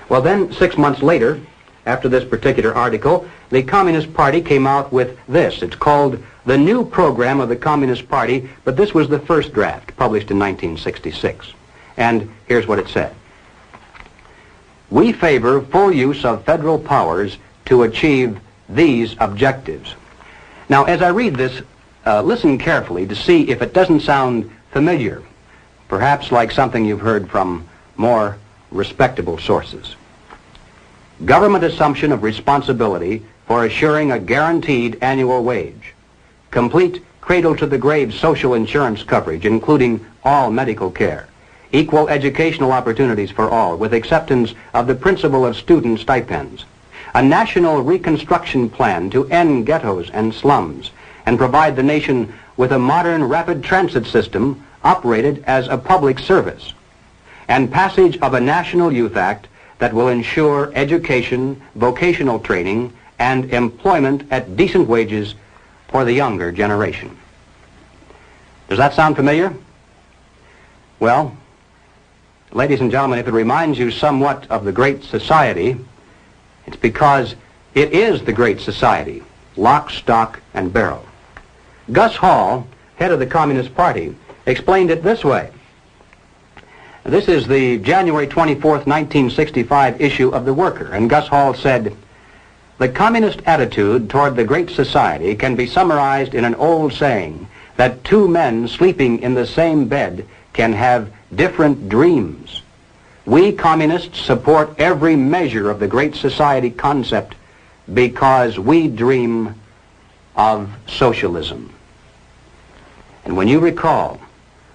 Well, then, 6 months later, after this particular article, the Communist Party came out with this. It's called The New Program of the Communist Party, but this was the first draft, published in 1966. And here's what it said. We favor full use of federal powers to achieve these objectives. Now, as I read this, listen carefully to see if it doesn't sound familiar, perhaps like something you've heard from more respectable sources. Government assumption of responsibility for assuring a guaranteed annual wage. Complete cradle-to-the-grave social insurance coverage, including all medical care. Equal educational opportunities for all, with acceptance of the principle of student stipends. A national reconstruction plan to end ghettos and slums and provide the nation with a modern rapid transit system operated as a public service. And passage of a National Youth Act that will ensure education, vocational training, and employment at decent wages for the younger generation. Does that sound familiar? Well, ladies and gentlemen, if it reminds you somewhat of the Great Society, it's because it is the Great Society, lock, stock, and barrel. Gus Hall, head of the Communist Party, explained it this way. This is the January 24th, 1965 issue of The Worker, and Gus Hall said, "The communist attitude toward the Great Society can be summarized in an old saying that two men sleeping in the same bed can have different dreams. We communists support every measure of the Great Society concept because we dream of socialism." And when you recall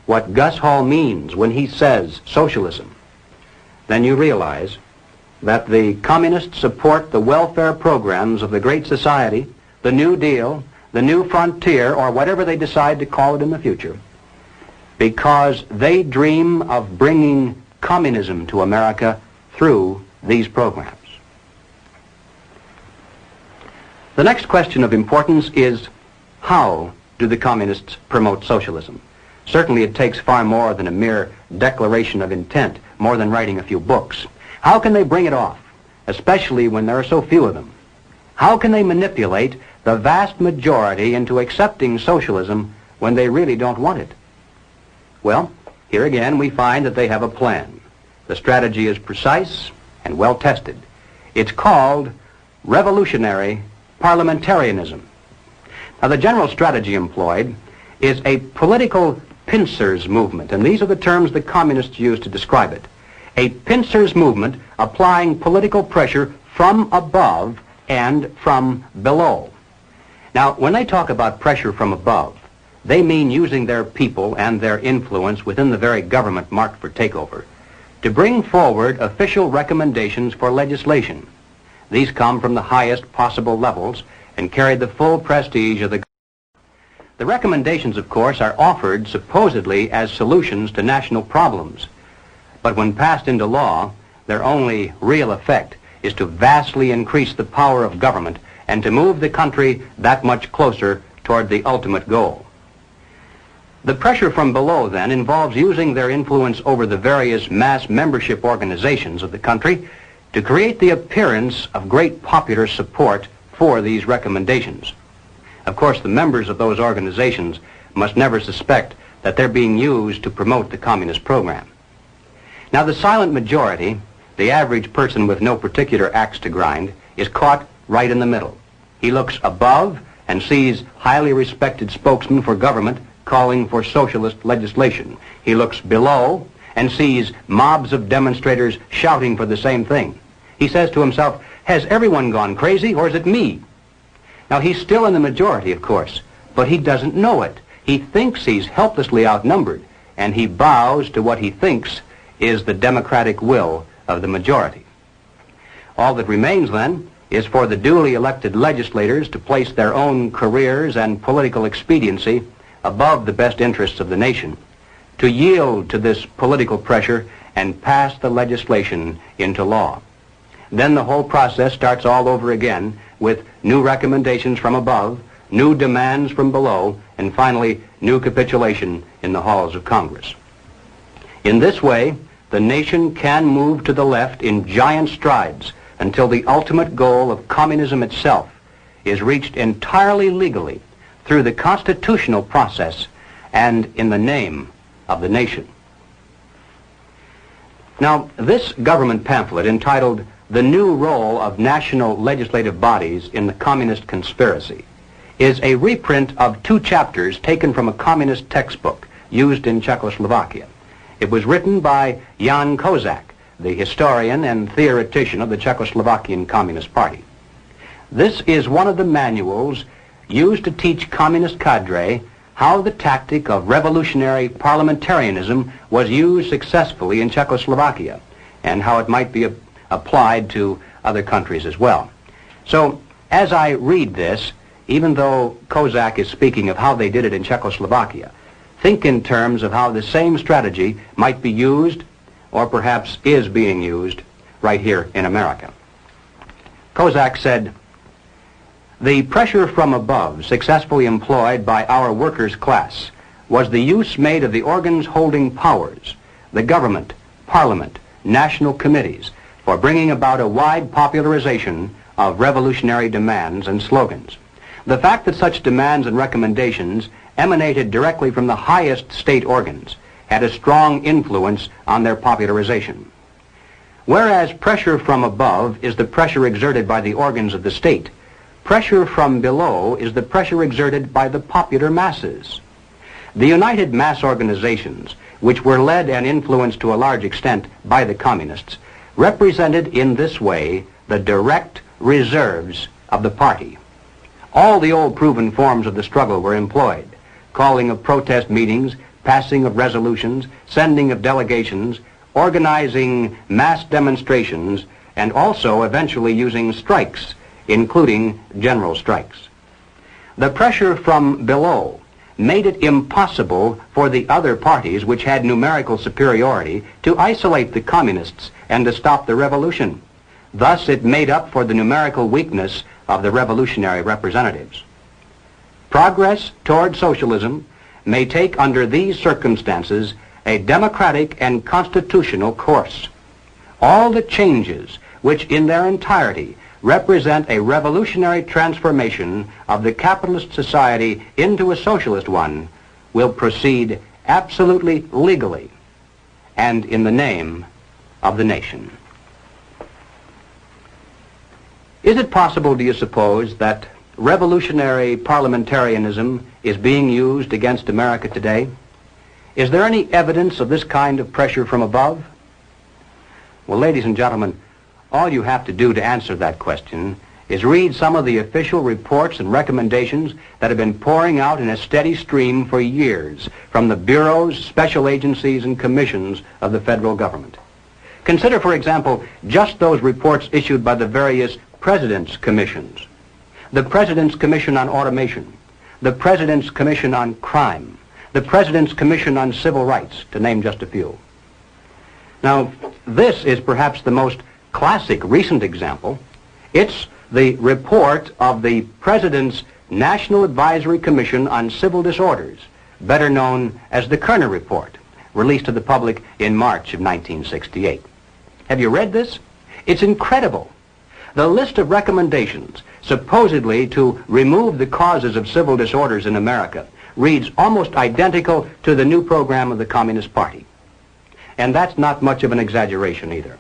what Gus Hall means when he says socialism, then you realize that the communists support the welfare programs of the Great Society, the New Deal, the New Frontier, or whatever they decide to call it in the future, because they dream of bringing communism to America through these programs. The next question of importance is, how do the communists promote socialism? Certainly it takes far more than a mere declaration of intent, more than writing a few books. How can they bring it off, especially when there are so few of them? How can they manipulate the vast majority into accepting socialism when they really don't want it? Well, here again we find that they have a plan. The strategy is precise and well tested. It's called revolutionary parliamentarianism. Now, the general strategy employed is a political pincers movement, and these are the terms the communists use to describe it. A pincers movement applying political pressure from above and from below. Now, when they talk about pressure from above, they mean using their people and their influence within the very government marked for takeover to bring forward official recommendations for legislation. These come from the highest possible levels and carry the full prestige of the government. The recommendations, of course, are offered supposedly as solutions to national problems, but when passed into law, their only real effect is to vastly increase the power of government and to move the country that much closer toward the ultimate goal. The pressure from below, then, involves using their influence over the various mass membership organizations of the country to create the appearance of great popular support for these recommendations. Of course, the members of those organizations must never suspect that they're being used to promote the communist program. Now, the silent majority, the average person with no particular axe to grind, is caught right in the middle. He looks above and sees highly respected spokesmen for government calling for socialist legislation. He looks below and sees mobs of demonstrators shouting for the same thing. He says to himself, has everyone gone crazy, or is it me? Now, he's still in the majority, of course, but he doesn't know it. He thinks he's helplessly outnumbered, and he bows to what he thinks is the democratic will of the majority. All that remains, then, is for the duly elected legislators to place their own careers and political expediency above the best interests of the nation, to yield to this political pressure and pass the legislation into law. Then the whole process starts all over again with new recommendations from above, new demands from below, and finally new capitulation in the halls of Congress. In this way, the nation can move to the left in giant strides until the ultimate goal of communism itself is reached entirely legally through the constitutional process and in the name of the nation. Now, this government pamphlet entitled "The New Role of National Legislative Bodies in the Communist Conspiracy" is a reprint of 2 chapters taken from a communist textbook used in Czechoslovakia. It was written by Jan Kozak, the historian and theoretician of the Czechoslovakian Communist Party. This is one of the manuals used to teach communist cadre how the tactic of revolutionary parliamentarianism was used successfully in Czechoslovakia and how it might be applied to other countries as well. So, as I read this, even though Kozak is speaking of how they did it in Czechoslovakia, think in terms of how the same strategy might be used, or perhaps is being used, right here in America. Kozak said, "The pressure from above successfully employed by our workers' class was the use made of the organs holding powers, the government, parliament, national committees, for bringing about a wide popularization of revolutionary demands and slogans. The fact that such demands and recommendations emanated directly from the highest state organs had a strong influence on their popularization. Whereas pressure from above is the pressure exerted by the organs of the state, pressure from below is the pressure exerted by the popular masses. The united mass organizations, which were led and influenced to a large extent by the communists, represented in this way the direct reserves of the party. All the old proven forms of the struggle were employed: calling of protest meetings, passing of resolutions, sending of delegations, organizing mass demonstrations, and also eventually using strikes, including general strikes. The pressure from below made it impossible for the other parties which had numerical superiority to isolate the communists and to stop the revolution. Thus it made up for the numerical weakness of the revolutionary representatives. Progress toward socialism may take under these circumstances a democratic and constitutional course. All the changes which in their entirety represent a revolutionary transformation of the capitalist society into a socialist one will proceed absolutely legally and in the name of the nation. Is it possible, do you suppose, that revolutionary parliamentarianism is being used against America today? Is there any evidence of this kind of pressure from above? Well, ladies and gentlemen, all you have to do to answer that question is read some of the official reports and recommendations that have been pouring out in a steady stream for years from the bureaus, special agencies, and commissions of the federal government. Consider, for example, just those reports issued by the various President's Commissions. The President's Commission on Automation, the President's Commission on Crime, the President's Commission on Civil Rights, to name just a few. Now, this is perhaps the most classic recent example. It's the report of the President's National Advisory Commission on Civil Disorders, better known as the Kerner Report, released to the public in March of 1968. Have you read this? It's incredible. The list of recommendations supposedly to remove the causes of civil disorders in America reads almost identical to the new program of the Communist Party. And that's not much of an exaggeration either.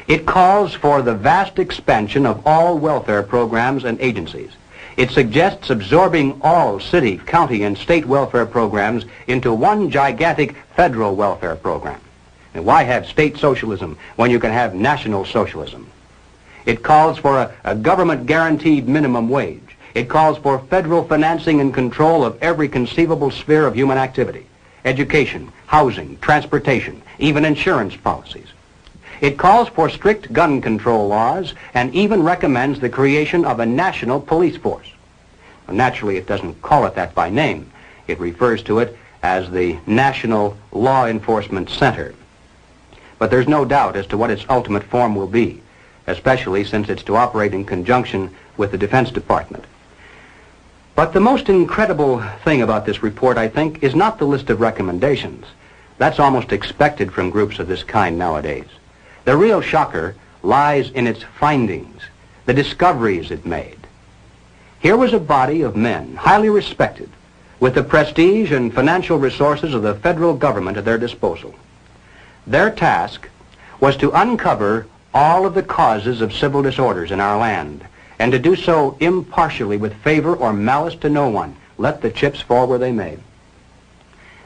It calls for the vast expansion of all welfare programs and agencies. It suggests absorbing all city, county, and state welfare programs into one gigantic federal welfare program. And why have state socialism when you can have national socialism? It calls for a government-guaranteed minimum wage. It calls for federal financing and control of every conceivable sphere of human activity: education, housing, transportation, even insurance policies. It calls for strict gun control laws and even recommends the creation of a national police force. Well, naturally, it doesn't call it that by name. It refers to it as the National Law Enforcement Center. But there's no doubt as to what its ultimate form will be, especially since it's to operate in conjunction with the Defense Department. But the most incredible thing about this report, I think, is not the list of recommendations. That's almost expected from groups of this kind nowadays. The real shocker lies in its findings, the discoveries it made. Here was a body of men, highly respected, with the prestige and financial resources of the federal government at their disposal. Their task was to uncover all of the causes of civil disorders in our land, and to do so impartially with favor or malice to no one, let the chips fall where they may.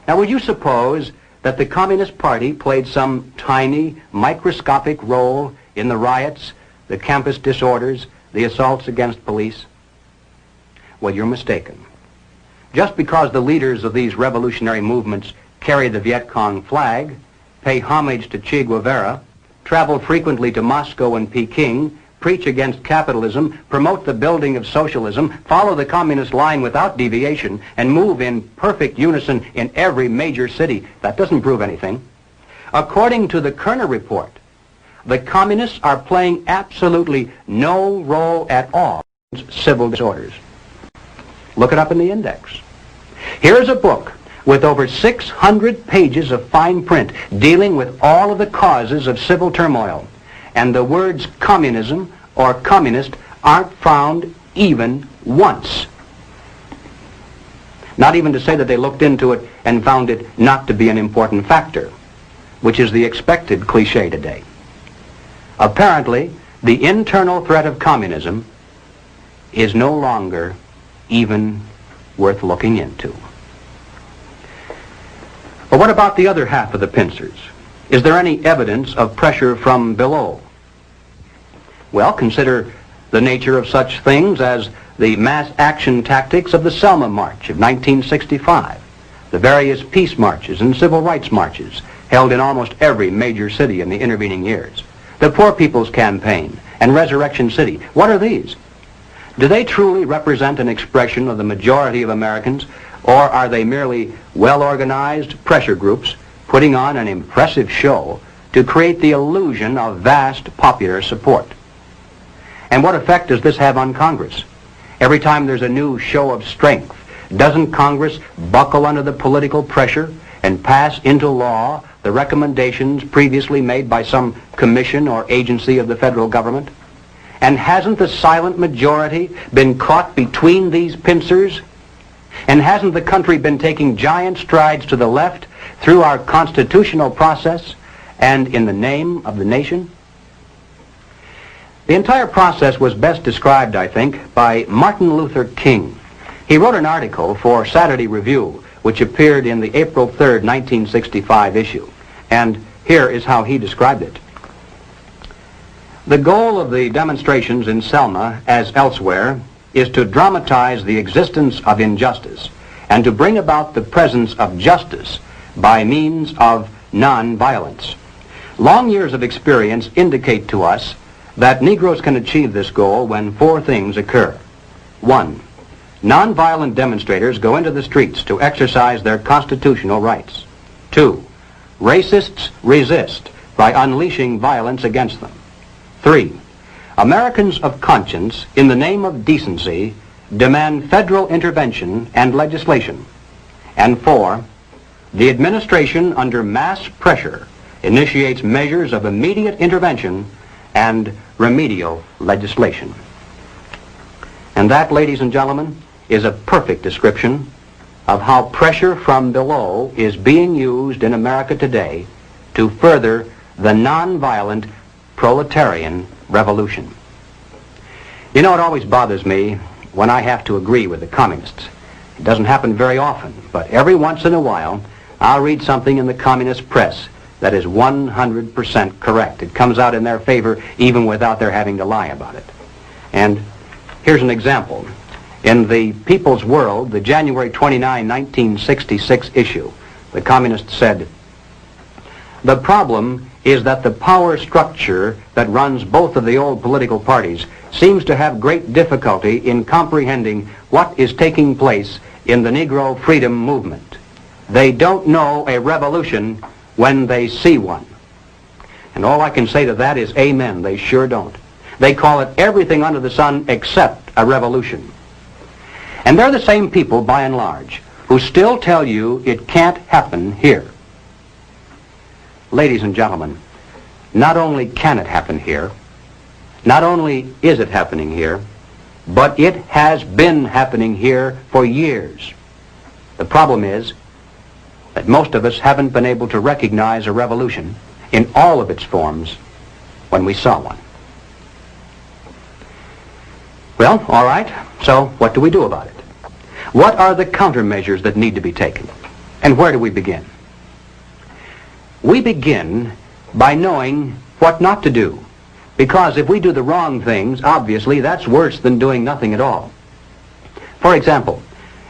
Now, would you suppose that the Communist Party played some tiny, microscopic role in the riots, the campus disorders, the assaults against police? Well, you're mistaken. Just because the leaders of these revolutionary movements carry the Viet Cong flag, pay homage to Che Guevara, travel frequently to Moscow and Peking, preach against capitalism, promote the building of socialism, follow the communist line without deviation, and move in perfect unison in every major city, that doesn't prove anything. According to the Kerner Report, the communists are playing absolutely no role at all in civil disorders. Look it up in the index. Here's a book with over 600 pages of fine print dealing with all of the causes of civil turmoil. And the words communism or communist aren't found even once. Not even to say that they looked into it and found it not to be an important factor, which is the expected cliche today. Apparently, the internal threat of communism is no longer even worth looking into. But what about the other half of the pincers? Is there any evidence of pressure from below? Well, consider the nature of such things as the mass action tactics of the Selma March of 1965, the various peace marches and civil rights marches held in almost every major city in the intervening years, the Poor People's Campaign and Resurrection City. What are these? Do they truly represent an expression of the majority of Americans, or are they merely well-organized pressure groups putting on an impressive show to create the illusion of vast popular support? And what effect does this have on Congress? Every time there's a new show of strength, doesn't Congress buckle under the political pressure and pass into law the recommendations previously made by some commission or agency of the federal government? And hasn't the silent majority been caught between these pincers? And hasn't the country been taking giant strides to the left through our constitutional process and in the name of the nation? The entire process was best described, I think, by Martin Luther King. He wrote an article for Saturday Review, which appeared in the April 3rd, 1965 issue. And here is how he described it. The goal of the demonstrations in Selma, as elsewhere, is to dramatize the existence of injustice and to bring about the presence of justice by means of non-violence. Long years of experience indicate to us that Negroes can achieve this goal when four things occur. 1. Nonviolent demonstrators go into the streets to exercise their constitutional rights. 2. Racists resist by unleashing violence against them. 3. Americans of conscience, in the name of decency, demand federal intervention and legislation. And 4. The administration, under mass pressure, initiates measures of immediate intervention and remedial legislation. And that, ladies and gentlemen, is a perfect description of how pressure from below is being used in America today to further the nonviolent proletarian revolution. You know, it always bothers me when I have to agree with the communists. It doesn't happen very often, but every once in a while I'll read something in the communist press that is 100% correct. It comes out in their favor even without their having to lie about it. And here's an example. In the People's World, the January 29, 1966 issue, the communists said, "The problem is that the power structure that runs both of the old political parties seems to have great difficulty in comprehending what is taking place in the Negro freedom movement. They don't know a revolution when they see one." And all I can say to that is amen. They sure don't. They call it everything under the sun except a revolution. And they're the same people, by and large, who still tell you it can't happen here. Ladies and gentlemen, not only can it happen here, not only is it happening here, but it has been happening here for years. The problem is that most of us haven't been able to recognize a revolution in all of its forms when we saw one. Well, all right, so what do we do about it? What are the countermeasures that need to be taken? And where do we begin? We begin by knowing what not to do, because if we do the wrong things, obviously that's worse than doing nothing at all. For example,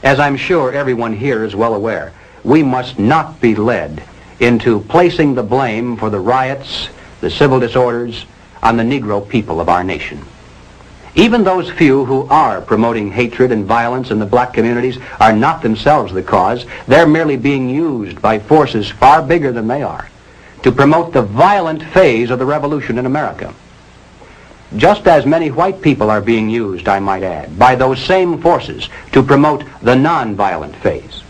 as I'm sure everyone here is well aware, we must not be led into placing the blame for the riots, the civil disorders, on the Negro people of our nation. Even those few who are promoting hatred and violence in the black communities are not themselves the cause. They're merely being used by forces far bigger than they are to promote the violent phase of the revolution in America. Just as many white people are being used, I might add, by those same forces to promote the nonviolent phase.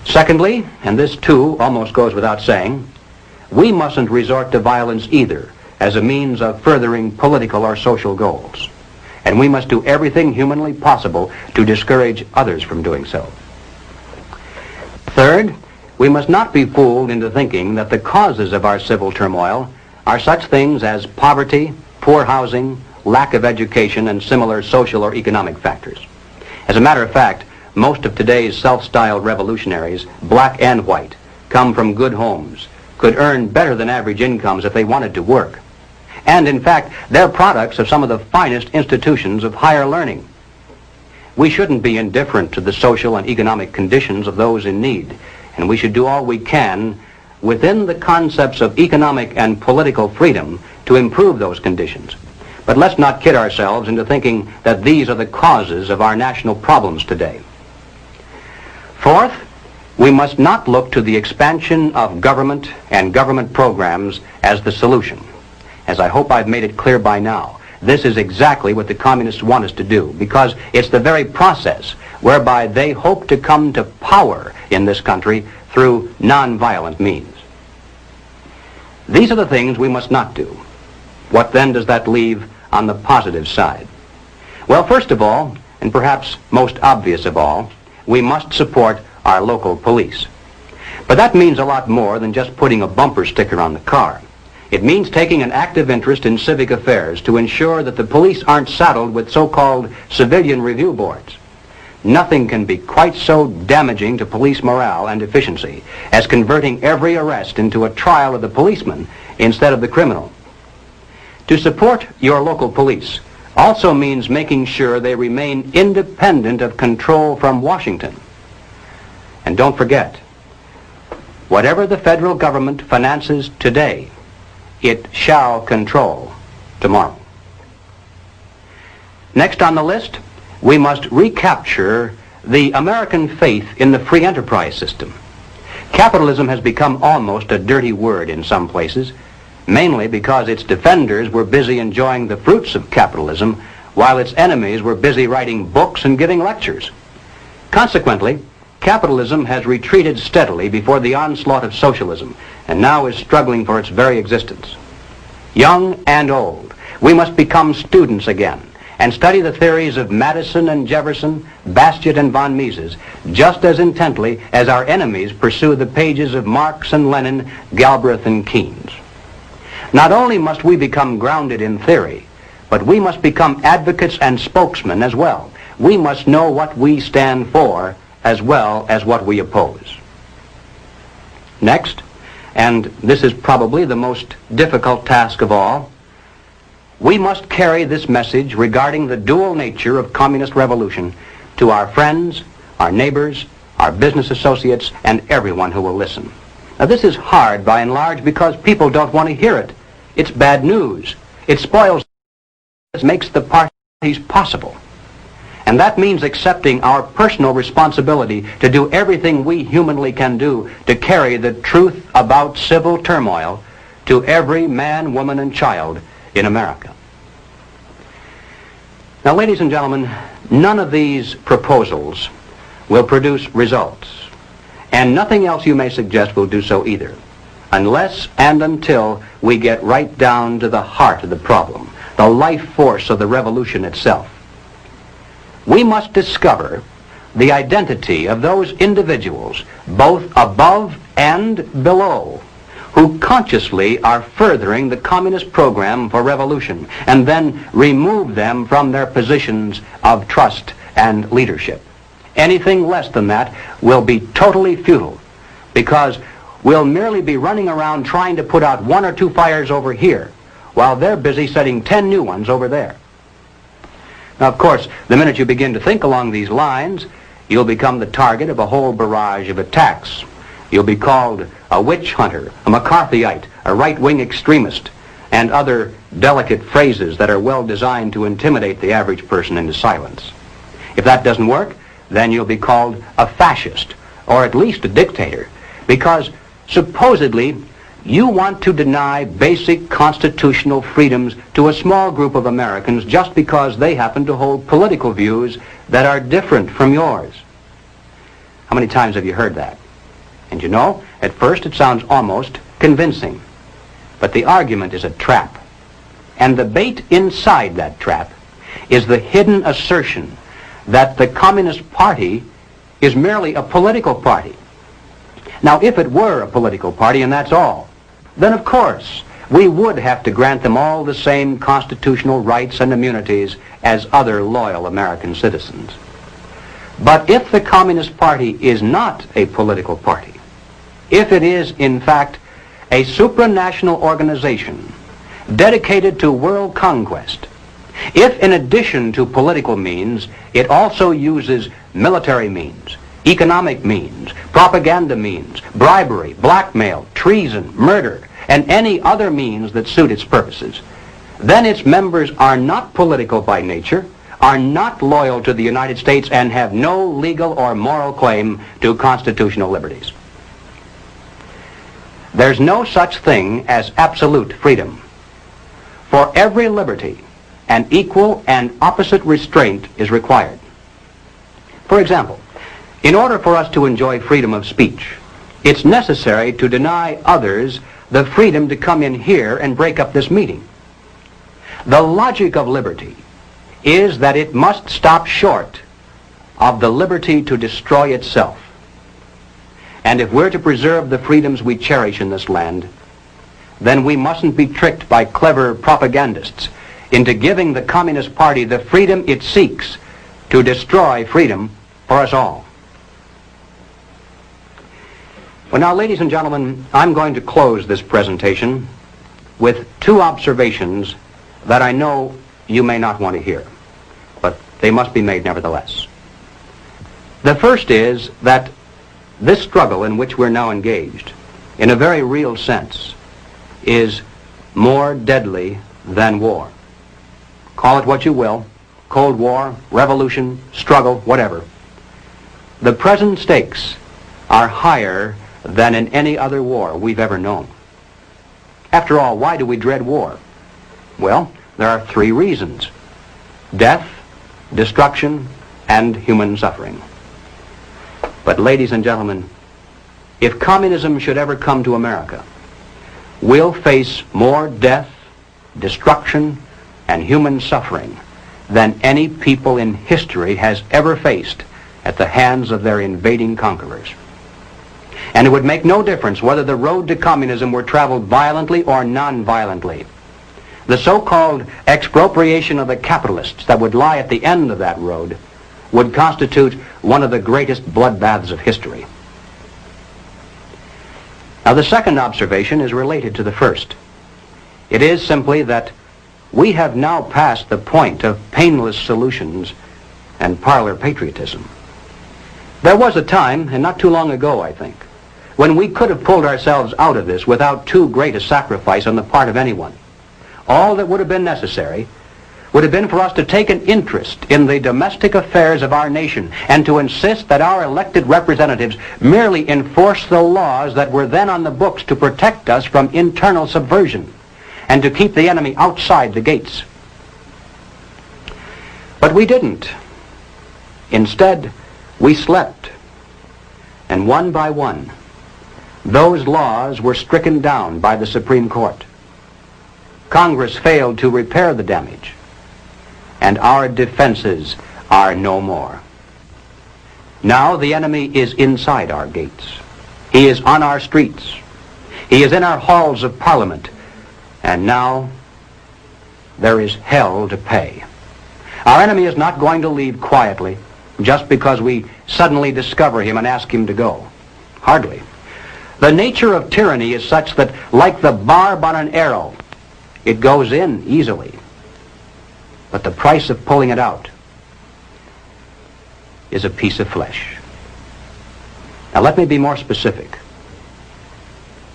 Secondly, and this too almost goes without saying, we mustn't resort to violence either as a means of furthering political or social goals. And we must do everything humanly possible to discourage others from doing so. Third, we must not be fooled into thinking that the causes of our civil turmoil are such things as poverty, poor housing, lack of education, and similar social or economic factors. As a matter of fact, most of today's self-styled revolutionaries, black and white, come from good homes, could earn better than average incomes if they wanted to work. And in fact, they're products of some of the finest institutions of higher learning. We shouldn't be indifferent to the social and economic conditions of those in need, and we should do all we can within the concepts of economic and political freedom to improve those conditions. But let's not kid ourselves into thinking that these are the causes of our national problems today. Fourth, we must not look to the expansion of government and government programs as the solution. As I hope I've made it clear by now, this is exactly what the communists want us to do, because it's the very process whereby they hope to come to power in this country through nonviolent means. These are the things we must not do. What then does that leave on the positive side? Well, first of all, and perhaps most obvious of all, we must support our local police. But that means a lot more than just putting a bumper sticker on the car. It means taking an active interest in civic affairs to ensure that the police aren't saddled with so-called civilian review boards. Nothing can be quite so damaging to police morale and efficiency as converting every arrest into a trial of the policeman instead of the criminal. To support your local police also means making sure they remain independent of control from Washington. And don't forget, whatever the federal government finances today, it shall control tomorrow. Next on the list, we must recapture the American faith in the free enterprise system. Capitalism has become almost a dirty word in some places, mainly because its defenders were busy enjoying the fruits of capitalism, while its enemies were busy writing books and giving lectures. Consequently, capitalism has retreated steadily before the onslaught of socialism, and now is struggling for its very existence. Young and old, we must become students again, and study the theories of Madison and Jefferson, Bastiat and von Mises, just as intently as our enemies pursue the pages of Marx and Lenin, Galbraith and Keynes. Not only must we become grounded in theory, but we must become advocates and spokesmen as well. We must know what we stand for as well as what we oppose. Next, and this is probably the most difficult task of all, we must carry this message regarding the dual nature of communist revolution to our friends, our neighbors, our business associates, and everyone who will listen. Now, this is hard by and large because people don't want to hear it. It's bad news. It spoils, makes the parties possible. And that means accepting our personal responsibility to do everything we humanly can do to carry the truth about civil turmoil to every man, woman, and child in America. Now, ladies and gentlemen, none of these proposals will produce results, and nothing else you may suggest will do so either, unless and until we get right down to the heart of the problem, the life force of the revolution itself. We must discover the identity of those individuals, both above and below, who consciously are furthering the communist program for revolution, and then remove them from their positions of trust and leadership. Anything less than that will be totally futile, because we'll merely be running around trying to put out 1 or 2 fires over here, while they're busy setting 10 new ones over there. Now, of course, the minute you begin to think along these lines, you'll become the target of a whole barrage of attacks. You'll be called a witch hunter, a McCarthyite, a right-wing extremist, and other delicate phrases that are well designed to intimidate the average person into silence. If that doesn't work, then you'll be called a fascist, or at least a dictator, because supposedly you want to deny basic constitutional freedoms to a small group of Americans just because they happen to hold political views that are different from yours. How many times have you heard that? And you know, at first it sounds almost convincing. But the argument is a trap. And the bait inside that trap is the hidden assertion that the Communist Party is merely a political party. Now, if it were a political party and that's all, then of course we would have to grant them all the same constitutional rights and immunities as other loyal American citizens. But if the Communist Party is not a political party, if it is in fact a supranational organization dedicated to world conquest, if in addition to political means it also uses military means, economic means, propaganda means, bribery, blackmail, treason, murder, and any other means that suit its purposes, then its members are not political by nature, are not loyal to the United States, and have no legal or moral claim to constitutional liberties. There's no such thing as absolute freedom. For every liberty, an equal and opposite restraint is required. For example, in order for us to enjoy freedom of speech, it's necessary to deny others the freedom to come in here and break up this meeting. The logic of liberty is that it must stop short of the liberty to destroy itself. And if we're to preserve the freedoms we cherish in this land, then we mustn't be tricked by clever propagandists into giving the Communist Party the freedom it seeks to destroy freedom for us all. Well, now, ladies and gentlemen, I'm going to close this presentation with 2 observations that I know you may not want to hear, but they must be made nevertheless. The first is that this struggle in which we're now engaged, in a very real sense, is more deadly than war. Call it what you will, Cold War, revolution, struggle, whatever. The present stakes are higher than in any other war we've ever known. After all, why do we dread war? Well, there are three reasons: death, destruction, and human suffering. But ladies and gentlemen, if communism should ever come to America, we'll face more death, destruction, and human suffering than any people in history has ever faced at the hands of their invading conquerors. And it would make no difference whether the road to communism were traveled violently or non-violently. The so-called expropriation of the capitalists that would lie at the end of that road would constitute one of the greatest bloodbaths of history. Now, the second observation is related to the first. It is simply that we have now passed the point of painless solutions and parlor patriotism. There was a time, and not too long ago, I think, when we could have pulled ourselves out of this without too great a sacrifice on the part of anyone. All that would have been necessary would have been for us to take an interest in the domestic affairs of our nation and to insist that our elected representatives merely enforce the laws that were then on the books to protect us from internal subversion and to keep the enemy outside the gates. But we didn't. Instead, we slept. And one by one, those laws were stricken down by the Supreme Court. Congress failed to repair the damage, and our defenses are no more. Now the enemy is inside our gates. He is on our streets. He is in our halls of Parliament. And now there is hell to pay. Our enemy is not going to leave quietly just because we suddenly discover him and ask him to go. Hardly. The nature of tyranny is such that, like the barb on an arrow, it goes in easily. But the price of pulling it out is a piece of flesh. Now let me be more specific.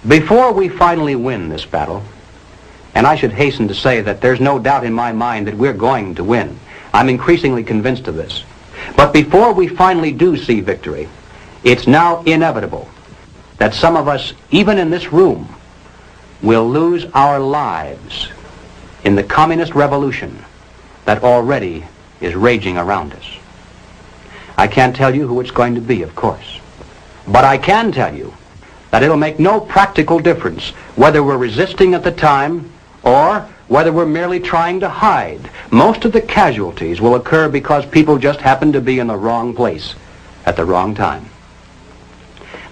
Before we finally win this battle, and I should hasten to say that there's no doubt in my mind that we're going to win. I'm increasingly convinced of this. But before we finally do see victory, it's now inevitable that some of us, even in this room, will lose our lives in the communist revolution that already is raging around us. I can't tell you who it's going to be, of course. But I can tell you that it'll make no practical difference whether we're resisting at the time or whether we're merely trying to hide. Most of the casualties will occur because people just happen to be in the wrong place at the wrong time.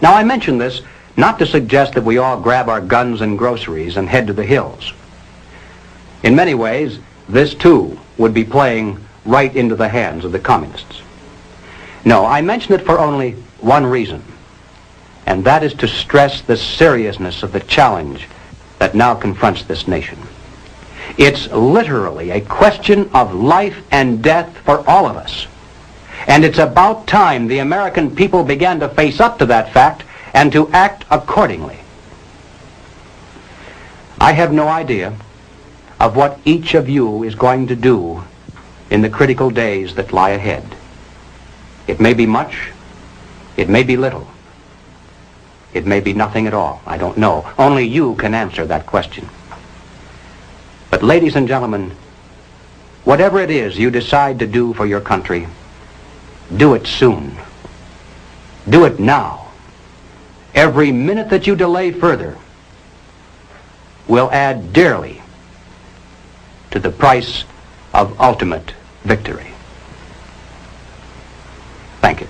Now, I mention this not to suggest that we all grab our guns and groceries and head to the hills. In many ways, this too would be playing right into the hands of the communists. No, I mention it for only one reason, and that is to stress the seriousness of the challenge that now confronts this nation. It's literally a question of life and death for all of us. And it's about time the American people began to face up to that fact and to act accordingly. I have no idea of what each of you is going to do in the critical days that lie ahead. It may be much, it may be little, it may be nothing at all. I don't know. Only you can answer that question. But ladies and gentlemen, whatever it is you decide to do for your country, do it soon. Do it now. Every minute that you delay further will add dearly to the price of ultimate victory. Thank you.